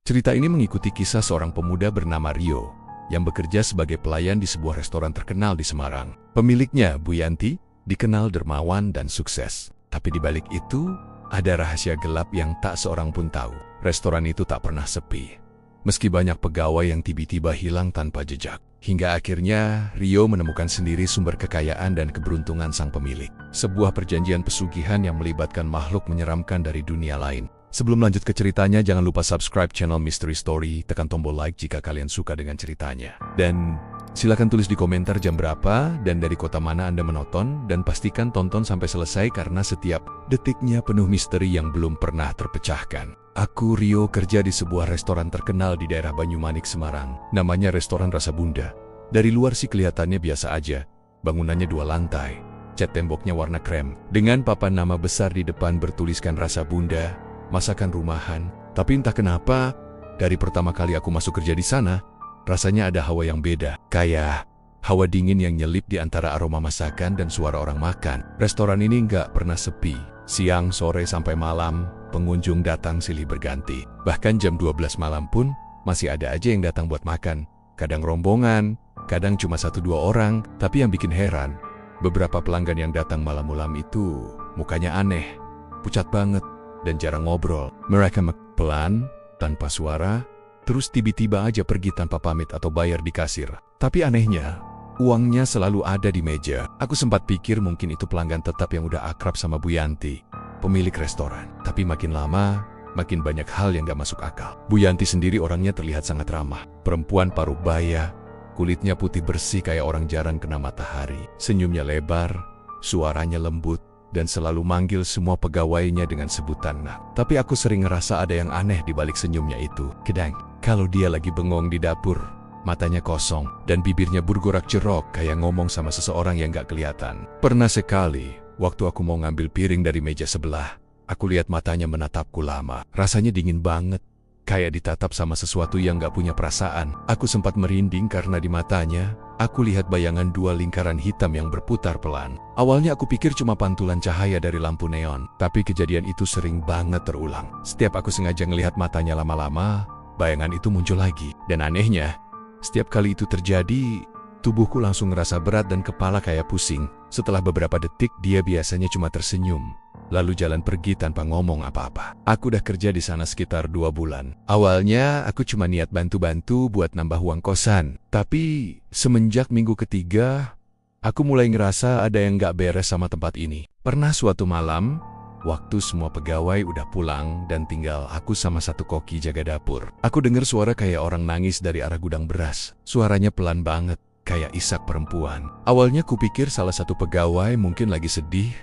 Cerita ini mengikuti kisah seorang pemuda bernama Rio yang bekerja sebagai pelayan di sebuah restoran terkenal di Semarang. Pemiliknya, Bu Yanti, dikenal dermawan dan sukses. Tapi di balik itu, ada rahasia gelap yang tak seorang pun tahu. Restoran itu tak pernah sepi. Meski banyak pegawai yang tiba-tiba hilang tanpa jejak. Hingga akhirnya, Rio menemukan sendiri sumber kekayaan dan keberuntungan sang pemilik. Sebuah perjanjian pesugihan yang melibatkan makhluk menyeramkan dari dunia lain. Sebelum lanjut ke ceritanya, jangan lupa subscribe channel Mystery Story, tekan tombol like jika kalian suka dengan ceritanya. Dan silakan tulis di komentar jam berapa dan dari kota mana Anda menonton, dan pastikan tonton sampai selesai karena setiap detiknya penuh misteri yang belum pernah terpecahkan. Aku, Rio, kerja di sebuah restoran terkenal di daerah Banyumanik, Semarang. Namanya Restoran Rasa Bunda. Dari luar sih kelihatannya biasa aja. Bangunannya 2 lantai, cat temboknya warna krem, dengan papan nama besar di depan bertuliskan Rasa Bunda, masakan rumahan. Tapi entah kenapa, dari pertama kali aku masuk kerja di sana, rasanya ada hawa yang beda. Kayak hawa dingin yang nyelip di antara aroma masakan dan suara orang makan. Restoran ini nggak pernah sepi. Siang, sore, sampai malam, pengunjung datang silih berganti. Bahkan jam 12 malam pun, masih ada aja yang datang buat makan. Kadang rombongan, kadang cuma 1-2 orang. Tapi yang bikin heran, beberapa pelanggan yang datang malam-malam itu, mukanya aneh, pucat banget, dan jarang ngobrol. Mereka pelan, tanpa suara, terus tiba-tiba aja pergi tanpa pamit atau bayar di kasir. Tapi anehnya, uangnya selalu ada di meja. Aku sempat pikir mungkin itu pelanggan tetap yang udah akrab sama Bu Yanti, pemilik restoran. Tapi makin lama, makin banyak hal yang gak masuk akal. Bu Yanti sendiri orangnya terlihat sangat ramah. Perempuan paruh baya, kulitnya putih bersih kayak orang jarang kena matahari. Senyumnya lebar, suaranya lembut, dan selalu manggil semua pegawainya dengan sebutan nak. Tapi aku sering ngerasa ada yang aneh di balik senyumnya itu. Kadang, kalau dia lagi bengong di dapur, matanya kosong, dan bibirnya bergorak-gerok kayak ngomong sama seseorang yang gak kelihatan. Pernah sekali, waktu aku mau ngambil piring dari meja sebelah, aku lihat matanya menatapku lama. Rasanya dingin banget, kayak ditatap sama sesuatu yang gak punya perasaan. Aku sempat merinding karena di matanya, aku lihat bayangan 2 lingkaran hitam yang berputar pelan. Awalnya aku pikir cuma pantulan cahaya dari lampu neon, tapi kejadian itu sering banget terulang. Setiap aku sengaja ngelihat matanya lama-lama, bayangan itu muncul lagi. Dan anehnya, setiap kali itu terjadi, tubuhku langsung ngerasa berat dan kepala kayak pusing. Setelah beberapa detik, dia biasanya cuma tersenyum, lalu jalan pergi tanpa ngomong apa-apa. Aku udah kerja di sana sekitar 2 bulan. Awalnya, aku cuma niat bantu-bantu buat nambah uang kosan. Tapi, semenjak minggu ketiga, aku mulai ngerasa ada yang gak beres sama tempat ini. Pernah suatu malam, waktu semua pegawai udah pulang dan tinggal aku sama satu koki jaga dapur, aku dengar suara kayak orang nangis dari arah gudang beras. Suaranya pelan banget, kayak isak perempuan. Awalnya kupikir salah satu pegawai mungkin lagi sedih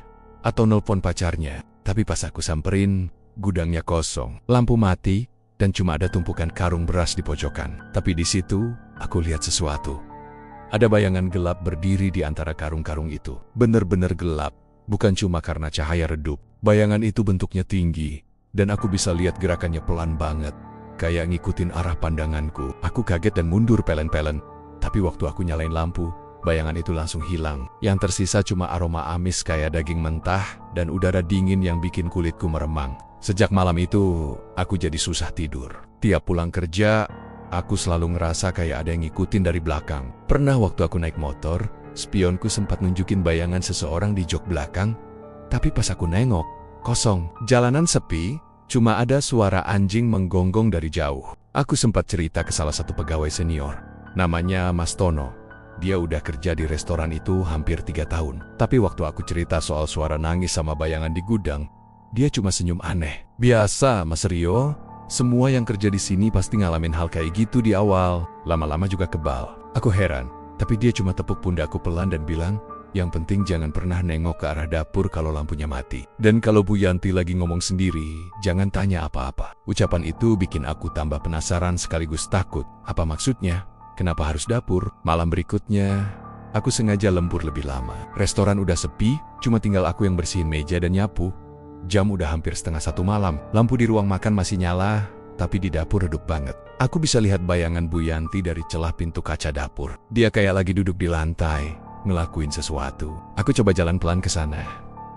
atau nelpon pacarnya. Tapi pas aku samperin, gudangnya kosong, lampu mati, dan cuma ada tumpukan karung beras di pojokan. Tapi di situ, aku lihat sesuatu. Ada bayangan gelap berdiri di antara karung-karung itu. Bener-bener gelap, bukan cuma karena cahaya redup. Bayangan itu bentuknya tinggi, dan aku bisa lihat gerakannya pelan banget, kayak ngikutin arah pandanganku. Aku kaget dan mundur pelen-pelen. Tapi waktu aku nyalain lampu, bayangan itu langsung hilang. Yang tersisa cuma aroma amis kayak daging mentah dan udara dingin yang bikin kulitku meremang. Sejak malam itu, aku jadi susah tidur. Tiap pulang kerja, aku selalu ngerasa kayak ada yang ngikutin dari belakang. Pernah waktu aku naik motor, spionku sempat nunjukin bayangan seseorang di jok belakang. Tapi pas aku nengok, kosong. Jalanan sepi, cuma ada suara anjing menggonggong dari jauh. Aku sempat cerita ke salah satu pegawai senior. Namanya Mas Tono. Dia udah kerja di restoran itu hampir 3 tahun. Tapi waktu aku cerita soal suara nangis sama bayangan di gudang, dia cuma senyum aneh. Biasa, Mas Rio. Semua yang kerja di sini pasti ngalamin hal kayak gitu di awal. Lama-lama juga kebal. Aku heran, tapi dia cuma tepuk pundakku pelan dan bilang, yang penting jangan pernah nengok ke arah dapur kalau lampunya mati. Dan kalau Bu Yanti lagi ngomong sendiri, jangan tanya apa-apa. Ucapan itu bikin aku tambah penasaran sekaligus takut. Apa maksudnya? Kenapa harus dapur? Malam berikutnya, aku sengaja lembur lebih lama. Restoran udah sepi, cuma tinggal aku yang bersihin meja dan nyapu. Jam udah hampir 1:30 malam. Lampu di ruang makan masih nyala, tapi di dapur redup banget. Aku bisa lihat bayangan Bu Yanti dari celah pintu kaca dapur. Dia kayak lagi duduk di lantai, ngelakuin sesuatu. Aku coba jalan pelan ke sana.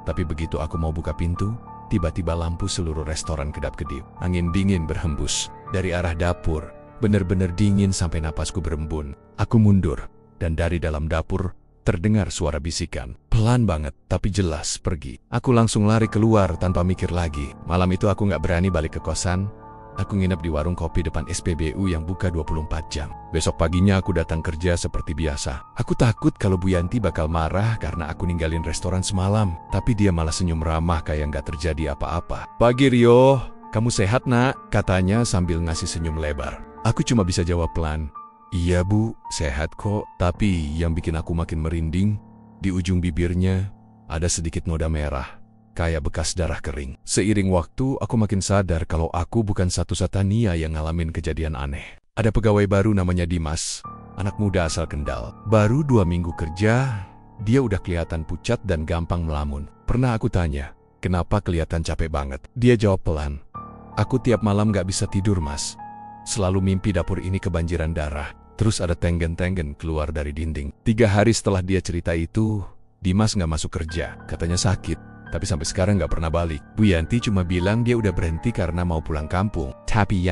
Tapi begitu aku mau buka pintu, tiba-tiba lampu seluruh restoran kedap-kedip. Angin dingin berhembus. dari arah dapur. Benar-benar dingin sampai napasku berembun. Aku mundur, dan dari dalam dapur terdengar suara bisikan. Pelan banget, tapi jelas pergi. Aku langsung lari keluar tanpa mikir lagi. Malam itu aku nggak berani balik ke kosan. Aku nginep di warung kopi depan SPBU yang buka 24 jam. Besok paginya aku datang kerja seperti biasa. Aku takut kalau Bu Yanti bakal marah karena aku ninggalin restoran semalam. Tapi dia malah senyum ramah kayak nggak terjadi apa-apa. "Pagi Rio, kamu sehat nak?" katanya sambil ngasih senyum lebar. Aku cuma bisa jawab pelan, "Iya Bu, sehat kok." Tapi yang bikin aku makin merinding, di ujung bibirnya ada sedikit noda merah, kayak bekas darah kering. Seiring waktu, aku makin sadar kalau aku bukan satu-satunya yang ngalamin kejadian aneh. Ada pegawai baru namanya Dimas, anak muda asal Kendal. Baru 2 minggu kerja, dia udah kelihatan pucat dan gampang melamun. Pernah aku tanya, "Kenapa kelihatan capek banget?" Dia jawab pelan, "Aku tiap malam gak bisa tidur mas. Selalu mimpi dapur ini kebanjiran darah. Terus ada tenggen-tenggen keluar dari dinding." 3 hari setelah dia cerita itu, Dimas gak masuk kerja. Katanya sakit, tapi sampai sekarang gak pernah balik. Bu Yanti cuma bilang dia udah berhenti karena mau pulang kampung. Tapi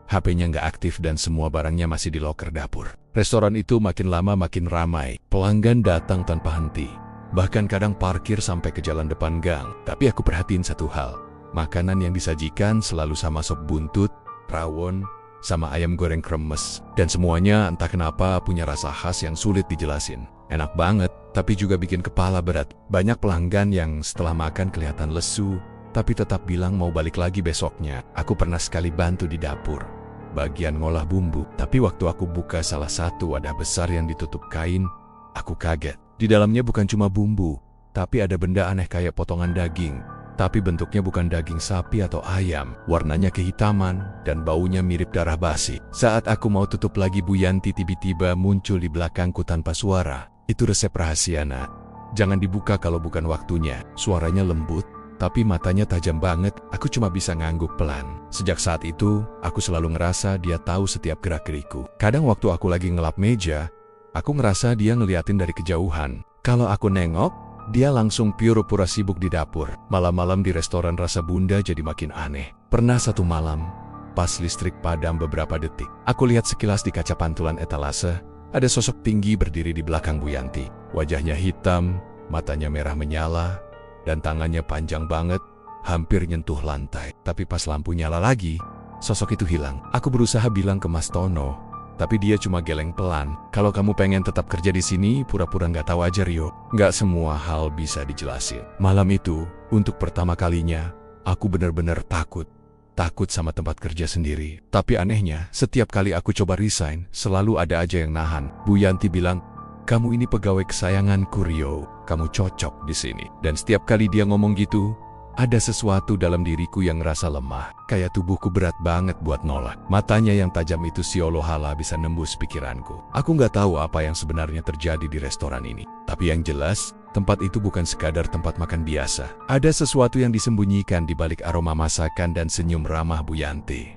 HP-nya gak aktif dan semua barangnya masih di loker dapur. Restoran itu makin lama makin ramai. Pelanggan datang tanpa henti. Bahkan kadang parkir sampai ke jalan depan gang. Tapi aku perhatiin satu hal. Makanan yang disajikan selalu sama sop buntut, rawon, sama ayam goreng kremes. Dan semuanya entah kenapa punya rasa khas yang sulit dijelasin. Enak banget, tapi juga bikin kepala berat. Banyak pelanggan yang setelah makan kelihatan lesu, tapi tetap bilang mau balik lagi besoknya. Aku pernah sekali bantu di dapur, bagian ngolah bumbu. Tapi waktu aku buka salah satu wadah besar yang ditutup kain, aku kaget. Di dalamnya bukan cuma bumbu, tapi ada benda aneh kayak potongan daging. Tapi bentuknya bukan daging sapi atau ayam. Warnanya kehitaman dan baunya mirip darah basi. Saat aku mau tutup lagi, Bu Yanti tiba-tiba muncul di belakangku tanpa suara. "Itu resep rahasia nak. Jangan dibuka kalau bukan waktunya." Suaranya lembut, tapi matanya tajam banget. Aku cuma bisa ngangguk pelan. Sejak saat itu, aku selalu ngerasa dia tahu setiap gerak-geriku. Kadang waktu aku lagi ngelap meja, aku ngerasa dia ngeliatin dari kejauhan. Kalau aku nengok, dia langsung pura-pura sibuk di dapur. Malam-malam di restoran rasa bunda jadi makin aneh. Pernah satu malam, pas listrik padam beberapa detik, aku lihat sekilas di kaca pantulan etalase, ada sosok tinggi berdiri di belakang Bu Yanti. Wajahnya hitam, matanya merah menyala, dan tangannya panjang banget, hampir nyentuh lantai. Tapi pas lampu nyala lagi, sosok itu hilang. Aku berusaha bilang ke Mas Tono, tapi dia cuma geleng pelan. "Kalau kamu pengen tetap kerja di sini, pura-pura nggak tahu aja Rio. Nggak semua hal bisa dijelasin." Malam itu, untuk pertama kalinya, aku benar-benar takut. Takut sama tempat kerja sendiri. Tapi anehnya, setiap kali aku coba resign, selalu ada aja yang nahan. Bu Yanti bilang, "Kamu ini pegawai kesayanganku Rio. Kamu cocok di sini." Dan setiap kali dia ngomong gitu, ada sesuatu dalam diriku yang ngerasa lemah, kayak tubuhku berat banget buat nolak. Matanya yang tajam itu seolah-olah bisa nembus pikiranku. Aku nggak tahu apa yang sebenarnya terjadi di restoran ini. Tapi yang jelas, tempat itu bukan sekadar tempat makan biasa. Ada sesuatu yang disembunyikan di balik aroma masakan dan senyum ramah Bu Yanti.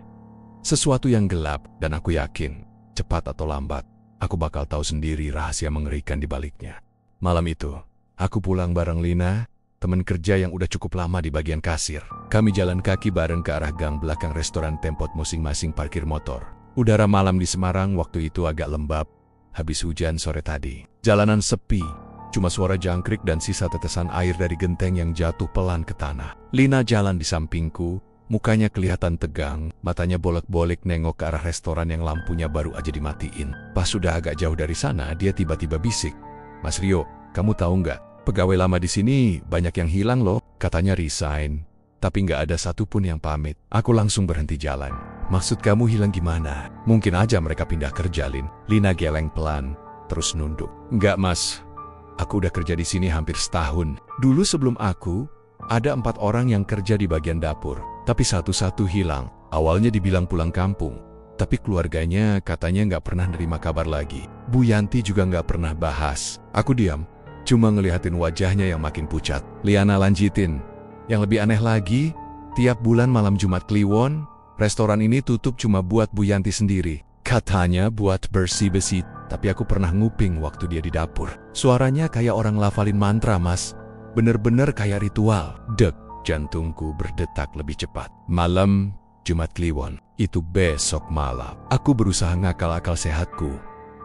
Sesuatu yang gelap, dan aku yakin, cepat atau lambat, aku bakal tahu sendiri rahasia mengerikan di baliknya. Malam itu, aku pulang bareng Lina, teman kerja yang udah cukup lama di bagian kasir. Kami jalan kaki bareng ke arah gang belakang restoran Tempot, masing-masing parkir motor. Udara malam di Semarang waktu itu agak lembab, habis hujan sore tadi. Jalanan sepi, cuma suara jangkrik dan sisa tetesan air dari genteng yang jatuh pelan ke tanah. Lina jalan di sampingku, mukanya kelihatan tegang, matanya bolak-balik nengok ke arah restoran yang lampunya baru aja dimatiin. Pas sudah agak jauh dari sana, dia tiba-tiba bisik, "Mas Rio, kamu tahu nggak? Pegawai lama di sini banyak yang hilang loh." Katanya resign, tapi nggak ada satupun yang pamit. Aku langsung berhenti jalan. "Maksud kamu hilang gimana?" "Mungkin aja mereka pindah kerja, Lin." Lina geleng pelan, terus nunduk. "Nggak mas, aku udah kerja di sini hampir setahun. Dulu sebelum aku, ada 4 orang yang kerja di bagian dapur. Tapi satu-satu hilang. Awalnya dibilang pulang kampung, tapi keluarganya katanya nggak pernah nerima kabar lagi. Bu Yanti juga nggak pernah bahas." Aku diam, cuma ngeliatin wajahnya yang makin pucat. Liana lanjutin, "Yang lebih aneh lagi, tiap bulan malam Jumat Kliwon, restoran ini tutup cuma buat Bu Yanti sendiri. Katanya buat bersih-bersih, tapi aku pernah nguping waktu dia di dapur. Suaranya kayak orang lafalin mantra mas, bener-bener kayak ritual." Dek, jantungku berdetak lebih cepat. Malam, Jumat Kliwon. Itu besok malam. Aku berusaha ngakal akal sehatku.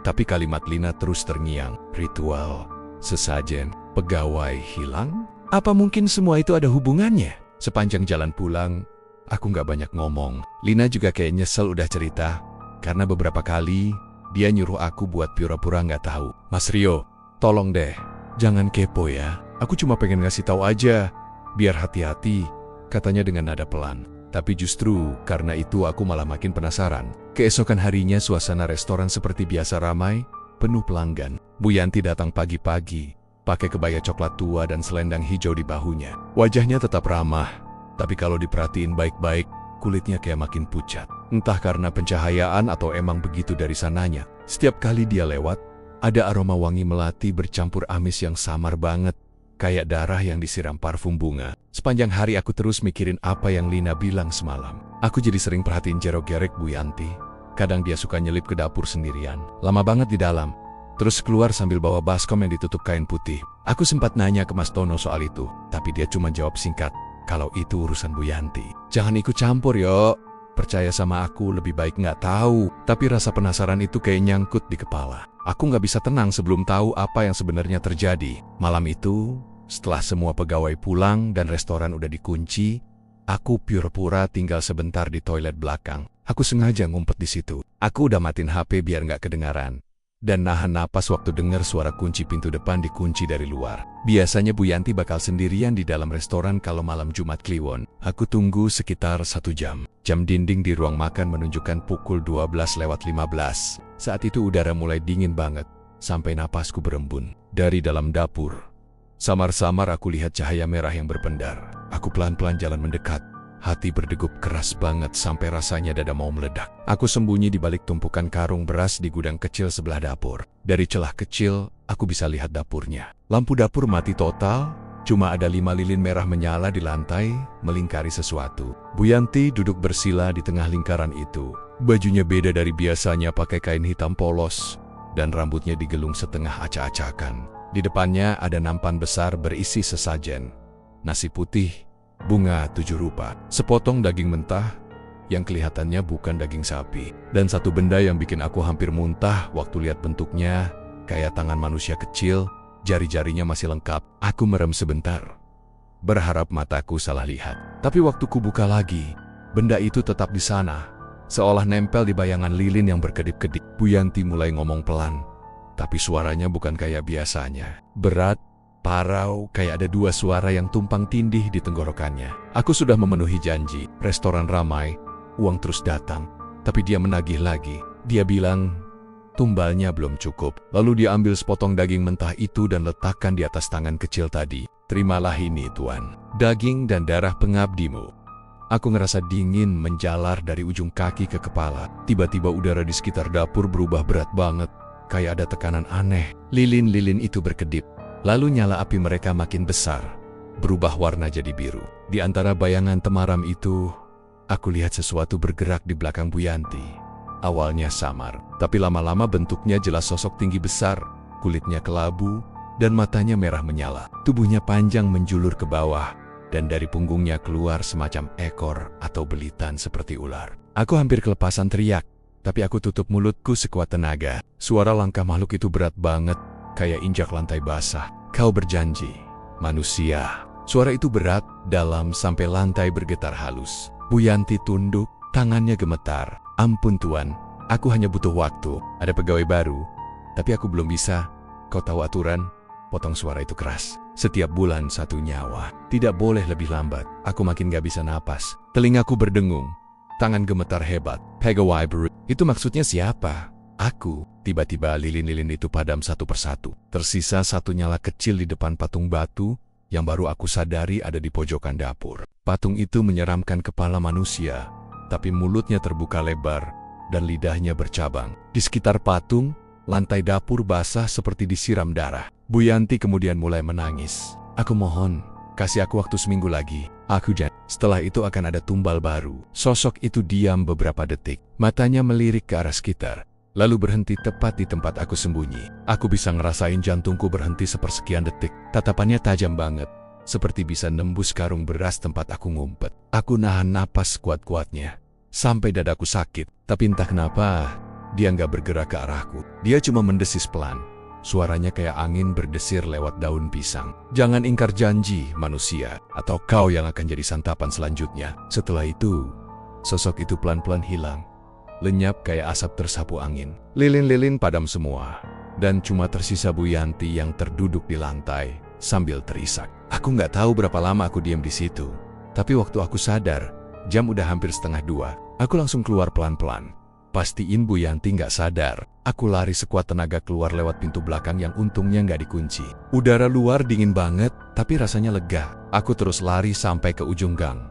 Tapi kalimat Lina terus terngiang. Ritual, sesajen, pegawai hilang? Apa mungkin semua itu ada hubungannya? Sepanjang jalan pulang, aku nggak banyak ngomong. Lina juga kayak nyesel udah cerita. Karena beberapa kali, dia nyuruh aku buat pura-pura nggak tahu. Mas Rio, tolong deh, jangan kepo ya. Aku cuma pengen ngasih tahu aja, biar hati-hati, katanya dengan nada pelan. Tapi justru karena itu aku malah makin penasaran. Keesokan harinya suasana restoran seperti biasa ramai, penuh pelanggan. Bu Yanti datang pagi-pagi, pakai kebaya coklat tua dan selendang hijau di bahunya. Wajahnya tetap ramah, tapi kalau diperhatiin baik-baik, kulitnya kayak makin pucat. Entah karena pencahayaan atau emang begitu dari sananya. Setiap kali dia lewat, ada aroma wangi melati bercampur amis yang samar banget. Kayak darah yang disiram parfum bunga. Sepanjang hari aku terus mikirin apa yang Lina bilang semalam. Aku jadi sering perhatiin jerok-gerek Bu Yanti. Kadang dia suka nyelip ke dapur sendirian. Lama banget di dalam. Terus keluar sambil bawa baskom yang ditutup kain putih. Aku sempat nanya ke Mas Tono soal itu. Tapi dia cuma jawab singkat. Kalau itu urusan Bu Yanti. Jangan ikut campur yo. Percaya sama aku lebih baik nggak tahu. Tapi rasa penasaran itu kayak nyangkut di kepala. Aku nggak bisa tenang sebelum tahu apa yang sebenarnya terjadi. Malam itu, setelah semua pegawai pulang dan restoran udah dikunci, aku pura-pura tinggal sebentar di toilet belakang. Aku sengaja ngumpet di situ. Aku udah matiin HP biar nggak kedengaran. Dan nahan napas waktu dengar suara kunci pintu depan dikunci dari luar. Biasanya Bu Yanti bakal sendirian di dalam restoran kalau malam Jumat Kliwon. Aku tunggu sekitar 1 jam. Jam dinding di ruang makan menunjukkan pukul 12:15. Saat itu udara mulai dingin banget, sampai napasku berembun. Dari dalam dapur, samar-samar aku lihat cahaya merah yang berpendar. Aku pelan-pelan jalan mendekat. Hati berdegup keras banget sampai rasanya dada mau meledak. Aku sembunyi di balik tumpukan karung beras di gudang kecil sebelah dapur. Dari celah kecil, aku bisa lihat dapurnya. Lampu dapur mati total, cuma ada 5 lilin merah menyala di lantai, melingkari sesuatu. Bu Yanti duduk bersila di tengah lingkaran itu. Bajunya beda dari biasanya, pakai kain hitam polos, dan rambutnya digelung setengah acak-acakan. Di depannya ada nampan besar berisi sesajen. Nasi putih, bunga 7 rupa, sepotong daging mentah yang kelihatannya bukan daging sapi, dan satu benda yang bikin aku hampir muntah waktu lihat bentuknya, kayak tangan manusia kecil, jari-jarinya masih lengkap. Aku merem sebentar, berharap mataku salah lihat. Tapi waktu ku buka lagi, benda itu tetap di sana, seolah nempel di bayangan lilin yang berkedip-kedip. Bu Yanti mulai ngomong pelan, tapi suaranya bukan kayak biasanya. Berat, parau, kayak ada 2 suara yang tumpang tindih di tenggorokannya. Aku sudah memenuhi janji, restoran ramai, uang terus datang. Tapi dia menagih lagi. Dia bilang, tumbalnya belum cukup. Lalu dia ambil sepotong daging mentah itu dan letakkan di atas tangan kecil tadi. Terimalah ini, Tuan. Daging dan darah pengabdimu. Aku ngerasa dingin menjalar dari ujung kaki ke kepala. Tiba-tiba udara di sekitar dapur berubah berat banget. Kayak ada tekanan aneh. Lilin-lilin itu berkedip. Lalu nyala api mereka makin besar, berubah warna jadi biru. Di antara bayangan temaram itu, aku lihat sesuatu bergerak di belakang Bu Yanti. Awalnya samar, tapi lama-lama bentuknya jelas sosok tinggi besar, kulitnya kelabu, dan matanya merah menyala. Tubuhnya panjang menjulur ke bawah, dan dari punggungnya keluar semacam ekor atau belitan seperti ular. Aku hampir kelepasan teriak, tapi aku tutup mulutku sekuat tenaga. Suara langkah makhluk itu berat banget, kayak injak lantai basah. Kau berjanji, manusia. Suara itu berat, dalam, sampai lantai bergetar halus. Bu Yanti tunduk, tangannya gemetar. Ampun Tuan, aku hanya butuh waktu. Ada pegawai baru, tapi aku belum bisa. Kau tahu aturan? Potong suara itu keras. Setiap bulan 1 nyawa. Tidak boleh lebih lambat. Aku makin gak bisa napas. Telingaku berdengung. Tangan gemetar hebat. Pegawai baru. Itu maksudnya siapa? Aku. Tiba-tiba lilin-lilin itu padam satu persatu. Tersisa 1 nyala kecil di depan patung batu yang baru aku sadari ada di pojokan dapur. Patung itu menyeramkan kepala manusia, tapi mulutnya terbuka lebar dan lidahnya bercabang. Di sekitar patung, lantai dapur basah seperti disiram darah. Bu Yanti kemudian mulai menangis. Aku mohon, kasih aku waktu 1 minggu lagi. Aku janji. Setelah itu akan ada tumbal baru. Sosok itu diam beberapa detik. Matanya melirik ke arah sekitar. Lalu berhenti tepat di tempat aku sembunyi. Aku bisa ngerasain jantungku berhenti sepersekian detik. Tatapannya tajam banget, seperti bisa nembus karung beras tempat aku ngumpet. Aku nahan napas kuat-kuatnya. sampai dadaku sakit. Tapi entah kenapa, dia nggak bergerak ke arahku. Dia cuma mendesis pelan. Suaranya kayak angin berdesir lewat daun pisang. Jangan ingkar janji, manusia, atau kau yang akan jadi santapan selanjutnya. Setelah itu, sosok itu pelan-pelan hilang. Lenyap kayak asap tersapu angin. Lilin-lilin padam semua. Dan cuma tersisa Bu Yanti yang terduduk di lantai sambil terisak. Aku nggak tahu berapa lama aku diam di situ. Tapi waktu aku sadar, jam udah hampir 1:30. Aku langsung keluar pelan-pelan. Pastiin Bu Yanti nggak sadar. Aku lari sekuat tenaga keluar lewat pintu belakang yang untungnya nggak dikunci. Udara luar dingin banget, tapi rasanya lega. Aku terus lari sampai ke ujung gang.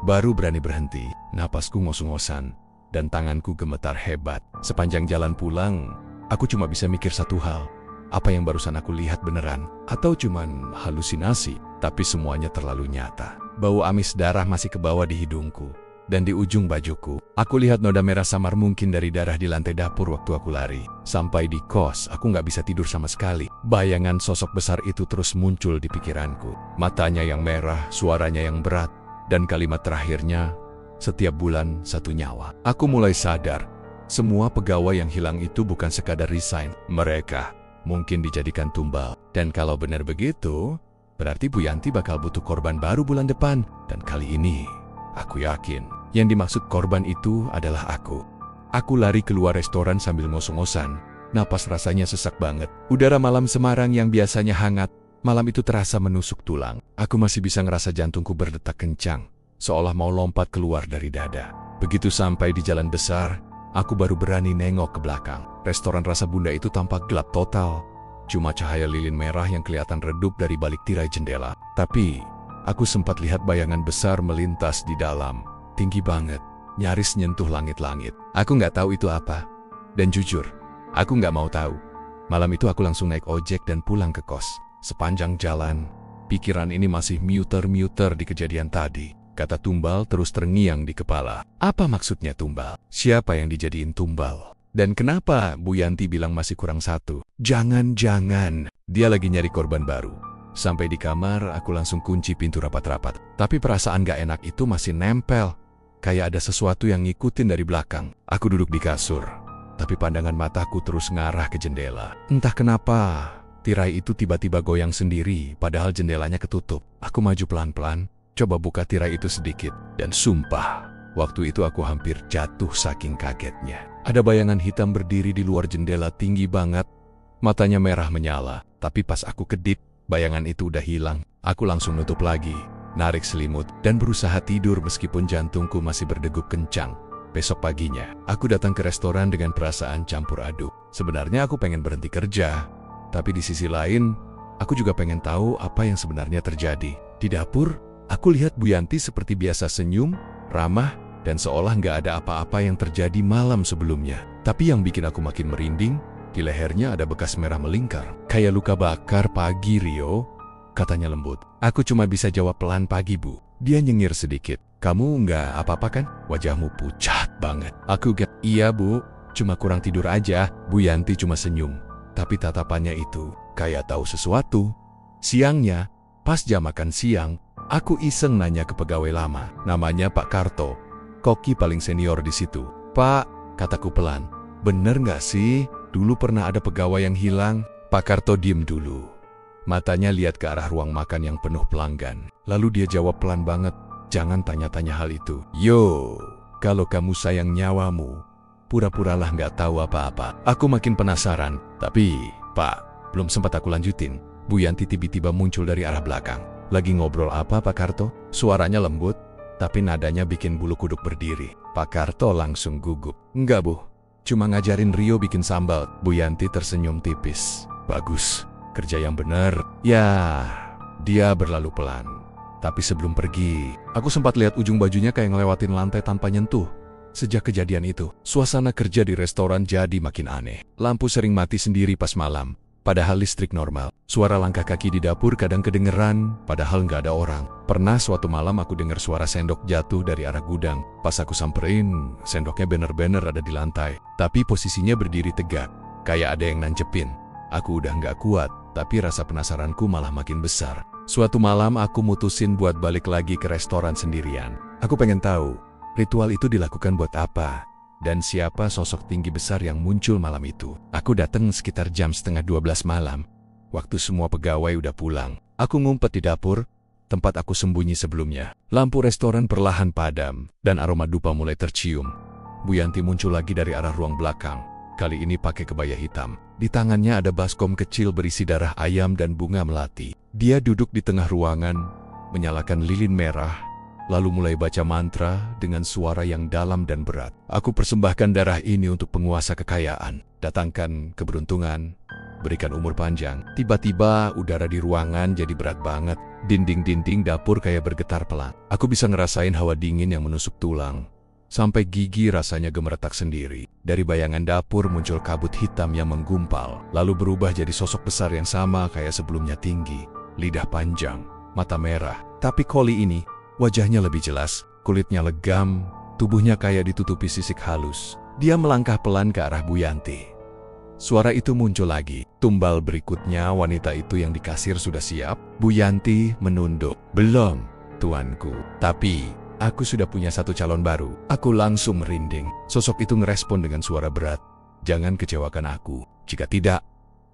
Baru berani berhenti, napasku ngos-ngosan. Dan tanganku gemetar hebat. Sepanjang jalan pulang, aku cuma bisa mikir satu hal. Apa yang barusan aku lihat beneran? Atau cuman halusinasi? Tapi semuanya terlalu nyata. Bau amis darah masih kebawa di hidungku. Dan di ujung bajuku, aku lihat noda merah samar mungkin dari darah di lantai dapur waktu aku lari. Sampai di kos, aku nggak bisa tidur sama sekali. Bayangan sosok besar itu terus muncul di pikiranku. Matanya yang merah, suaranya yang berat. Dan kalimat terakhirnya, setiap bulan 1 nyawa. Aku mulai sadar, semua pegawai yang hilang itu bukan sekadar resign. Mereka mungkin dijadikan tumbal. Dan kalau benar begitu, berarti Bu Yanti bakal butuh korban baru bulan depan. Dan kali ini, aku yakin yang dimaksud korban itu adalah aku. Aku lari keluar restoran sambil ngos-ngosan. Napas rasanya sesak banget. Udara malam Semarang yang biasanya hangat, malam itu terasa menusuk tulang. Aku masih bisa ngerasa jantungku berdetak kencang, seolah mau lompat keluar dari dada. Begitu sampai di jalan besar, aku baru berani nengok ke belakang. Restoran Rasa Bunda itu tampak gelap total. Cuma cahaya lilin merah yang kelihatan redup dari balik tirai jendela. Tapi, aku sempat lihat bayangan besar melintas di dalam. Tinggi banget, nyaris nyentuh langit-langit. Aku nggak tahu itu apa. Dan jujur, aku nggak mau tahu. Malam itu aku langsung naik ojek dan pulang ke kos. Sepanjang jalan, pikiran ini masih muter-muter di kejadian tadi. Kata tumbal terus terngiang di kepala. Apa maksudnya tumbal? Siapa yang dijadiin tumbal? Dan kenapa Bu Yanti bilang masih kurang 1? Jangan-jangan dia lagi nyari korban baru. Sampai di kamar, aku langsung kunci pintu rapat-rapat. Tapi perasaan gak enak itu masih nempel. Kayak ada sesuatu yang ngikutin dari belakang. Aku duduk di kasur. Tapi pandangan mataku terus ngarah ke jendela. Entah kenapa, tirai itu tiba-tiba goyang sendiri padahal jendelanya ketutup. Aku maju pelan-pelan. Coba buka tirai itu sedikit, dan sumpah, waktu itu aku hampir jatuh saking kagetnya. Ada bayangan hitam berdiri di luar jendela tinggi banget, matanya merah menyala. Tapi pas aku kedip, bayangan itu udah hilang. Aku langsung nutup lagi, narik selimut, dan berusaha tidur meskipun jantungku masih berdegup kencang. Besok paginya, aku datang ke restoran dengan perasaan campur aduk. Sebenarnya aku pengen berhenti kerja, tapi di sisi lain, aku juga pengen tahu apa yang sebenarnya terjadi. Di dapur, aku lihat Bu Yanti seperti biasa senyum, ramah, dan seolah nggak ada apa-apa yang terjadi malam sebelumnya. Tapi yang bikin aku makin merinding, di lehernya ada bekas merah melingkar. Kayak luka bakar pagi, Rio, katanya lembut. Aku cuma bisa jawab pelan, pagi Bu. Dia nyengir sedikit. Kamu nggak apa-apa kan? Wajahmu pucat banget. Aku iya Bu, cuma kurang tidur aja. Bu Yanti cuma senyum. Tapi tatapannya itu kayak tahu sesuatu. Siangnya, pas jam makan siang, aku iseng nanya ke pegawai lama, namanya Pak Karto, koki paling senior di situ. Pak, kataku pelan, bener nggak sih, dulu pernah ada pegawai yang hilang? Pak Karto diem dulu. Matanya lihat ke arah ruang makan yang penuh pelanggan. Lalu dia jawab pelan banget, jangan tanya-tanya hal itu. Yo, kalau kamu sayang nyawamu, pura-puralah nggak tahu apa-apa. Aku makin penasaran, tapi, Pak, belum sempat aku lanjutin. Bu Yanti tiba-tiba muncul dari arah belakang. Lagi ngobrol apa Pak Karto? Suaranya lembut, tapi nadanya bikin bulu kuduk berdiri. Pak Karto langsung gugup. Enggak Bu, cuma ngajarin Rio bikin sambal. Bu Yanti tersenyum tipis. Bagus, kerja yang benar. Ya, dia berlalu pelan. Tapi sebelum pergi, aku sempat lihat ujung bajunya kayak ngelewatin lantai tanpa nyentuh. Sejak kejadian itu, suasana kerja di restoran jadi makin aneh. Lampu sering mati sendiri pas malam. Padahal listrik normal. Suara langkah kaki di dapur kadang kedengeran, padahal nggak ada orang. Pernah suatu malam aku dengar suara sendok jatuh dari arah gudang. Pas aku samperin, sendoknya bener-bener ada di lantai. Tapi posisinya berdiri tegak, kayak ada yang nancepin. Aku udah nggak kuat, tapi rasa penasaranku malah makin besar. Suatu malam aku mutusin buat balik lagi ke restoran sendirian. Aku pengen tahu, Ritual itu dilakukan buat apa? Dan siapa sosok tinggi besar yang muncul malam itu? Aku datang sekitar jam setengah 12 malam. Waktu semua pegawai udah pulang. Aku ngumpet di dapur, tempat aku sembunyi sebelumnya. Lampu restoran perlahan padam, dan aroma dupa mulai tercium. Bu Yanti muncul lagi dari arah ruang belakang. Kali ini pakai kebaya hitam. Di tangannya ada baskom kecil berisi darah ayam dan bunga melati. Dia duduk di tengah ruangan, menyalakan lilin merah, lalu mulai baca mantra dengan suara yang dalam dan berat. Aku persembahkan darah ini untuk penguasa kekayaan. Datangkan keberuntungan, berikan umur panjang. Tiba-tiba udara di ruangan jadi berat banget. Dinding-dinding dapur kayak bergetar pelan. Aku bisa ngerasain hawa dingin yang menusuk tulang. Sampai gigi rasanya gemeretak sendiri. Dari bayangan dapur muncul kabut hitam yang menggumpal, lalu berubah jadi sosok besar yang sama kayak sebelumnya, tinggi, lidah panjang, mata merah. Tapi kali ini wajahnya lebih jelas, kulitnya legam, tubuhnya kayak ditutupi sisik halus. Dia melangkah pelan ke arah Bu Yanti. Suara itu muncul lagi. Tumbal berikutnya wanita itu yang di kasir sudah siap. Bu Yanti menunduk. Belum, tuanku. Tapi, aku sudah punya satu calon baru. Aku langsung merinding. Sosok itu ngerespon dengan suara berat. Jangan kecewakan aku. Jika tidak,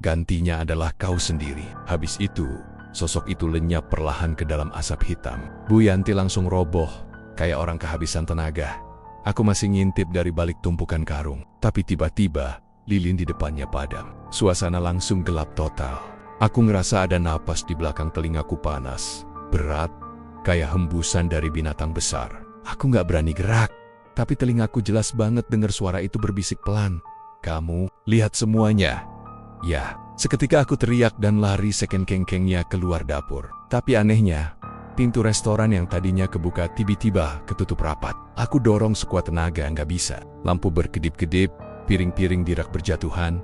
gantinya adalah kau sendiri. Habis itu, sosok itu lenyap perlahan ke dalam asap hitam. Bu Yanti langsung roboh, kayak orang kehabisan tenaga. Aku masih ngintip dari balik tumpukan karung. Tapi tiba-tiba, lilin di depannya padam. Suasana langsung gelap total. Aku ngerasa ada napas di belakang telingaku panas, berat, kayak hembusan dari binatang besar. Aku gak berani gerak, tapi telingaku jelas banget dengar suara itu berbisik pelan. Kamu lihat semuanya. Ya. Seketika aku teriak dan lari sekengkengnya keluar dapur. Tapi anehnya, pintu restoran yang tadinya kebuka tiba-tiba ketutup rapat. Aku dorong sekuat tenaga, nggak bisa. Lampu berkedip-kedip, piring-piring di rak berjatuhan,